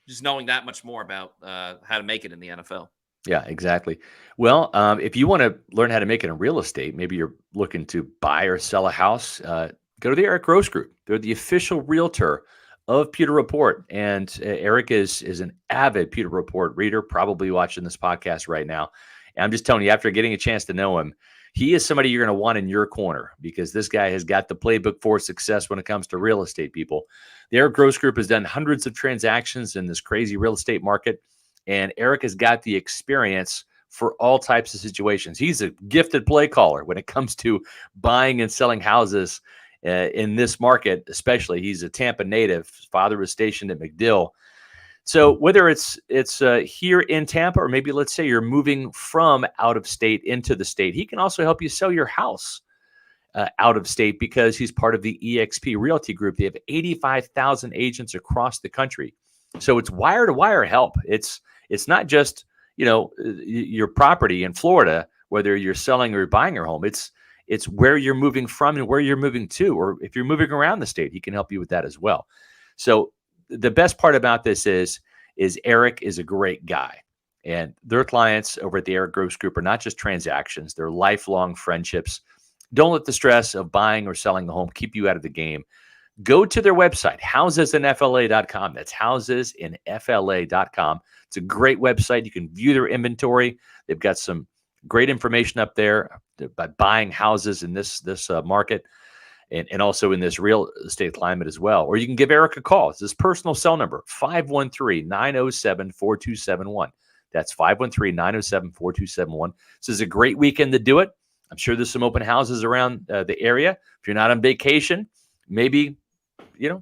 just knowing that much more about how to make it in the NFL. Yeah, exactly. Well, if you want to learn how to make it in real estate, maybe you're looking to buy or sell a house, go to the Eric Gross Group. They're the official realtor of Pewter Report. And Eric is an avid Pewter Report reader, probably watching this podcast right now. And I'm just telling you, after getting a chance to know him, he is somebody you're going to want in your corner because this guy has got the playbook for success when it comes to real estate, people. The Eric Gross Group has done hundreds of transactions in this crazy real estate market. And Eric has got the experience for all types of situations. He's a gifted play caller when it comes to buying and selling houses in this market, especially. He's a Tampa native. His father was stationed at MacDill. So whether it's here in Tampa or maybe let's say you're moving from out of state into the state, he can also help you sell your house out of state because he's part of the eXp Realty Group. They have 85,000 agents across the country. So it's wire-to-wire help. It's not just, your property in Florida, whether you're selling or buying your home. It's where you're moving from and where you're moving to, or if you're moving around the state, he can help you with that as well. So the best part about this is Eric is a great guy, and their clients over at the Eric Gross Group are not just transactions; they're lifelong friendships. Don't let the stress of buying or selling the home keep you out of the game. Go to their website, housesinfla.com. That's housesinfla.com. It's a great website. You can view their inventory. They've got some great information up there by buying houses in this market and also in this real estate climate as well. Or you can give Eric a call. It's his personal cell number, 513-907-4271. That's 513-907-4271. This is a great weekend to do it. I'm sure there's some open houses around the area. If you're not on vacation, maybe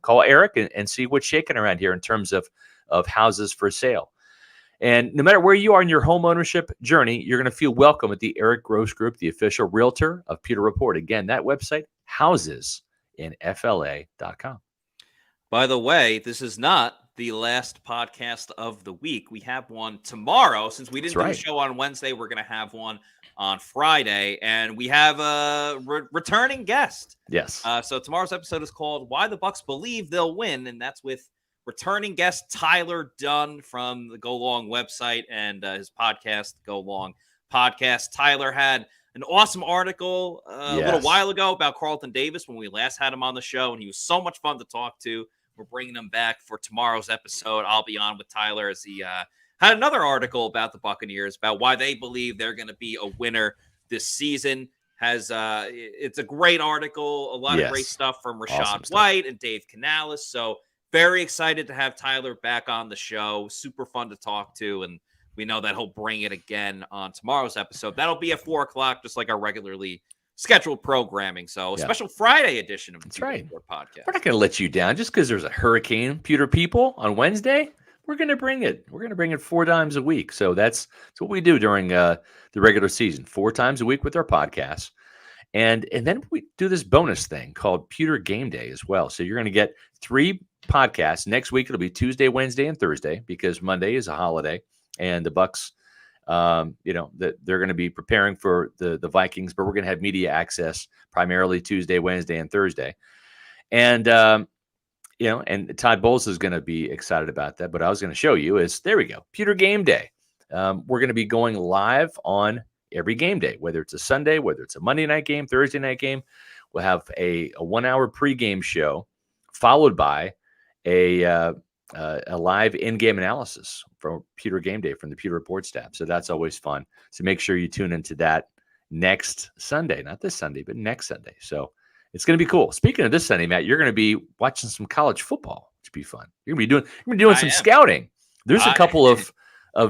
call Eric and see what's shaking around here in terms of houses for sale. And no matter where you are in your home ownership journey, you're going to feel welcome at the Eric Gross Group, the official realtor of Pewter Report. Again, that website, housesinfla.com. By the way, this is not the last podcast of the week. We have one tomorrow. Since we didn't do a show on Wednesday, we're going to have one on Friday, and we have a returning guest. Yes. So tomorrow's episode is called Why the Bucs Believe They'll Win, and that's with returning guest Tyler Dunn from the Go Long website and his podcast, Go Long Podcast. Tyler had an awesome article a little while ago about Carlton Davis when we last had him on the show, and he was so much fun to talk to. We're bringing him back for tomorrow's episode. I'll be on with Tyler as he had another article about the Buccaneers, about why they believe they're going to be a winner this season. It's a great article, a lot of great stuff from Rashad White and Dave Canales. So very excited to have Tyler back on the show. Super fun to talk to, and we know that he'll bring it again on tomorrow's episode. That'll be at 4:00, just like our regularly scheduled programming. So a special Friday edition of the Pewter Report podcast. We're not going to let you down just because there's a hurricane, Pewter people, on Wednesday. We're going to bring it. We're going to bring it 4 times a week. So that's what we do during the regular season, 4 times a week with our podcasts. And then we do this bonus thing called Pewter Game Day as well. So you're going to get 3 podcasts. Next week, it'll be Tuesday, Wednesday, and Thursday because Monday is a holiday. And the Bucs, that they're going to be preparing for the Vikings, but we're going to have media access primarily Tuesday, Wednesday, and Thursday. And, and Todd Bowles is going to be excited about that. But I was going to show you there we go, Pewter Game Day. We're going to be going live on every game day, whether it's a Sunday, whether it's a Monday night game, Thursday night game. We'll have a 1-hour pregame show followed by a live in-game analysis from Pewter Game Day from the Pewter Report staff. So that's always fun. So make sure you tune into that next Sunday, not this Sunday, but next Sunday. So it's going to be cool. Speaking of this Sunday, Matt, you're going to be watching some college football, which would be fun. You're going to be doing some scouting. There's a couple of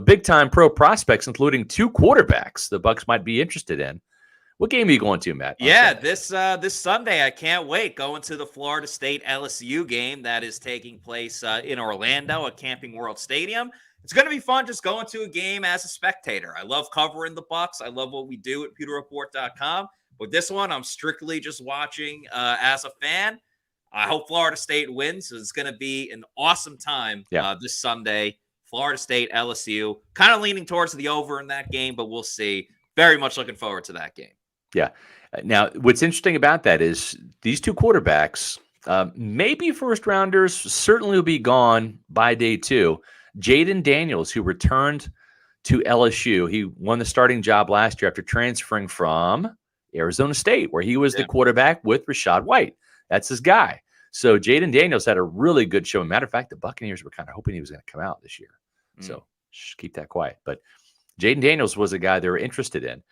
big-time pro prospects, including 2 quarterbacks the Bucs might be interested in. What game are you going to, Matt? Yeah, this Sunday, I can't wait. Going to the Florida State LSU game that is taking place in Orlando at Camping World Stadium. It's going to be fun just going to a game as a spectator. I love covering the Bucs. I love what we do at PewterReport.com. With this one, I'm strictly just watching as a fan. I hope Florida State wins. It's going to be an awesome time this Sunday. Florida State, LSU, kind of leaning towards the over in that game, but we'll see. Very much looking forward to that game. Yeah. Now, what's interesting about that is these two quarterbacks, maybe first rounders, certainly will be gone by day 2. Jaden Daniels, who returned to LSU, he won the starting job last year after transferring from Arizona State, where he was the quarterback with Rachaad White. That's his guy. So Jaden Daniels had a really good show. Matter of fact, the Buccaneers were kind of hoping he was going to come out this year. So keep that quiet. But Jaden Daniels was a guy they were interested in.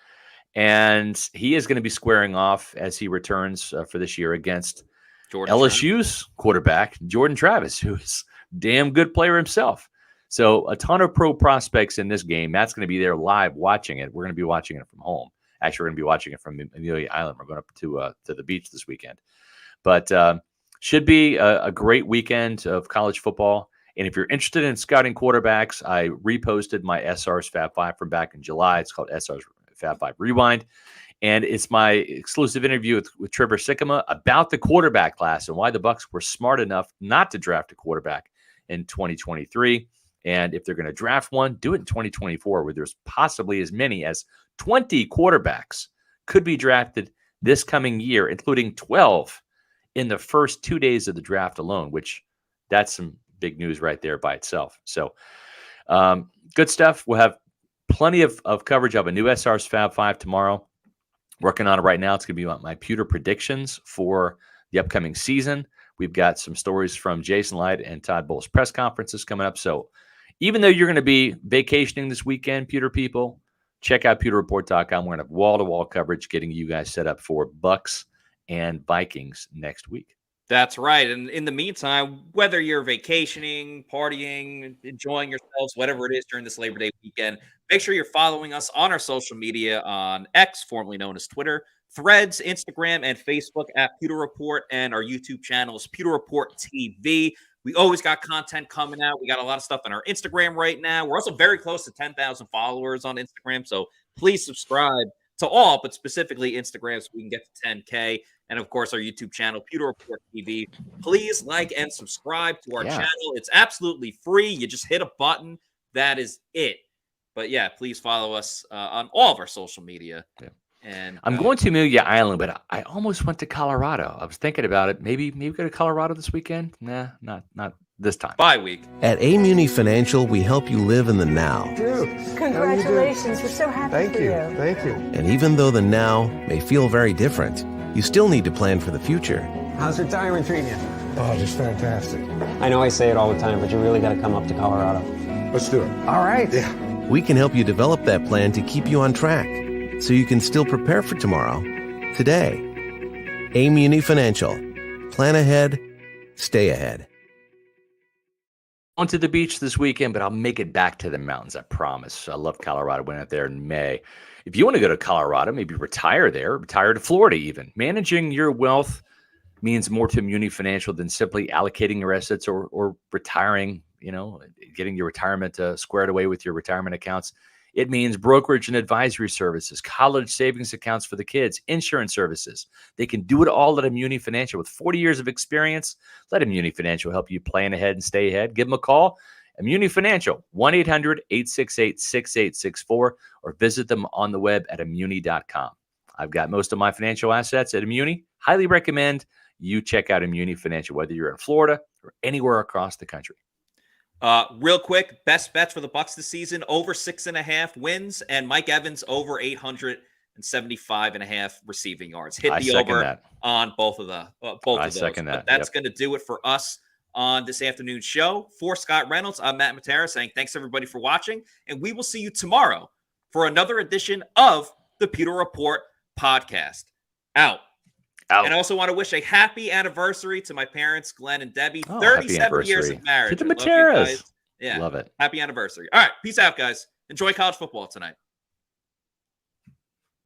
And he is going to be squaring off as he returns for this year against LSU's quarterback, Jordan Travis, who is a damn good player himself. So a ton of pro prospects in this game. Matt's going to be there live watching it. We're going to be watching it from home. Actually, we're going to be watching it from Amelia Island. We're going up to the beach this weekend. But should be a great weekend of college football. And if you're interested in scouting quarterbacks, I reposted my SR's Fab 5 from back in July. It's called SR's Fab 5 Rewind. And it's my exclusive interview with Trevor Sikkema about the quarterback class and why the Bucs were smart enough not to draft a quarterback in 2023. And if they're going to draft one, do it in 2024, where there's possibly as many as 20 quarterbacks could be drafted this coming year, including 12 in the first 2 days of the draft alone, which that's some big news right there by itself. So good stuff. We'll have plenty of coverage of a new SR's Fab 5 tomorrow. Working on it right now. It's going to be my Pewter predictions for the upcoming season. We've got some stories from Jason Licht and Todd Bowles press conferences coming up. So even though you're going to be vacationing this weekend, Pewter people, check out pewterreport.com. We're going to have wall-to-wall coverage getting you guys set up for Bucs and Vikings next week. That's right. And in the meantime, whether you're vacationing, partying, enjoying yourselves, whatever it is during this Labor Day weekend, make sure you're following us on our social media on X, formerly known as Twitter, Threads, Instagram, and Facebook at Pewter Report, and our YouTube channel is Pewter Report TV. We always got content coming out. We got a lot of stuff on our Instagram right now. We're also very close to 10,000 followers on Instagram, so please subscribe to all, but specifically Instagram, so we can get to 10K. And, of course, our YouTube channel, Pewter Report TV. Please like and subscribe to our channel. It's absolutely free. You just hit a button. That is it. But, yeah, please follow us on all of our social media. Yeah. And I'm going to Amelia Island, but I almost went to Colorado. I was thinking about it. Maybe go to Colorado this weekend. Nah, not this time. Bye week. At Muni Financial, we help you live in the now. Dude, congratulations. We're so happy for you. Thank you. And even though the now may feel very different, you still need to plan for the future. How's retirement treating you? Oh, just fantastic. I know I say it all the time, but you really got to come up to Colorado. Let's do it. All right. Yeah. We can help you develop that plan to keep you on track, so you can still prepare for tomorrow, today. Muni Financial. Plan ahead, stay ahead. On to the beach this weekend, but I'll make it back to the mountains, I promise. I love Colorado. Went out there in May. If you want to go to Colorado, maybe retire there, retire to Florida even. Managing your wealth means more to Muni Financial than simply allocating your assets or retiring, getting your retirement squared away with your retirement accounts. It means brokerage and advisory services, college savings accounts for the kids, insurance services. They can do it all at Muni Financial. With 40 years of experience, let Muni Financial help you plan ahead and stay ahead. Give them a call. Muni Financial, 1-800-868-6864, or visit them on the web at Muni.com. I've got most of my financial assets at Muni. Highly recommend you check out Muni Financial, whether you're in Florida or anywhere across the country. Real quick, best bets for the Bucs this season, over 6.5 wins, and Mike Evans over 875.5 receiving yards. Hit the over on both of those. I second that. That's going to do it for us on this afternoon's show. For Scott Reynolds, I'm Matt Matera saying thanks everybody for watching, and we will see you tomorrow for another edition of the Pewter Report podcast. Out. And I also want to wish a happy anniversary to my parents, Glenn and Debbie. 37 years of marriage. To the Materas. Yeah. Love it. Happy anniversary. All right. Peace out, guys. Enjoy college football tonight.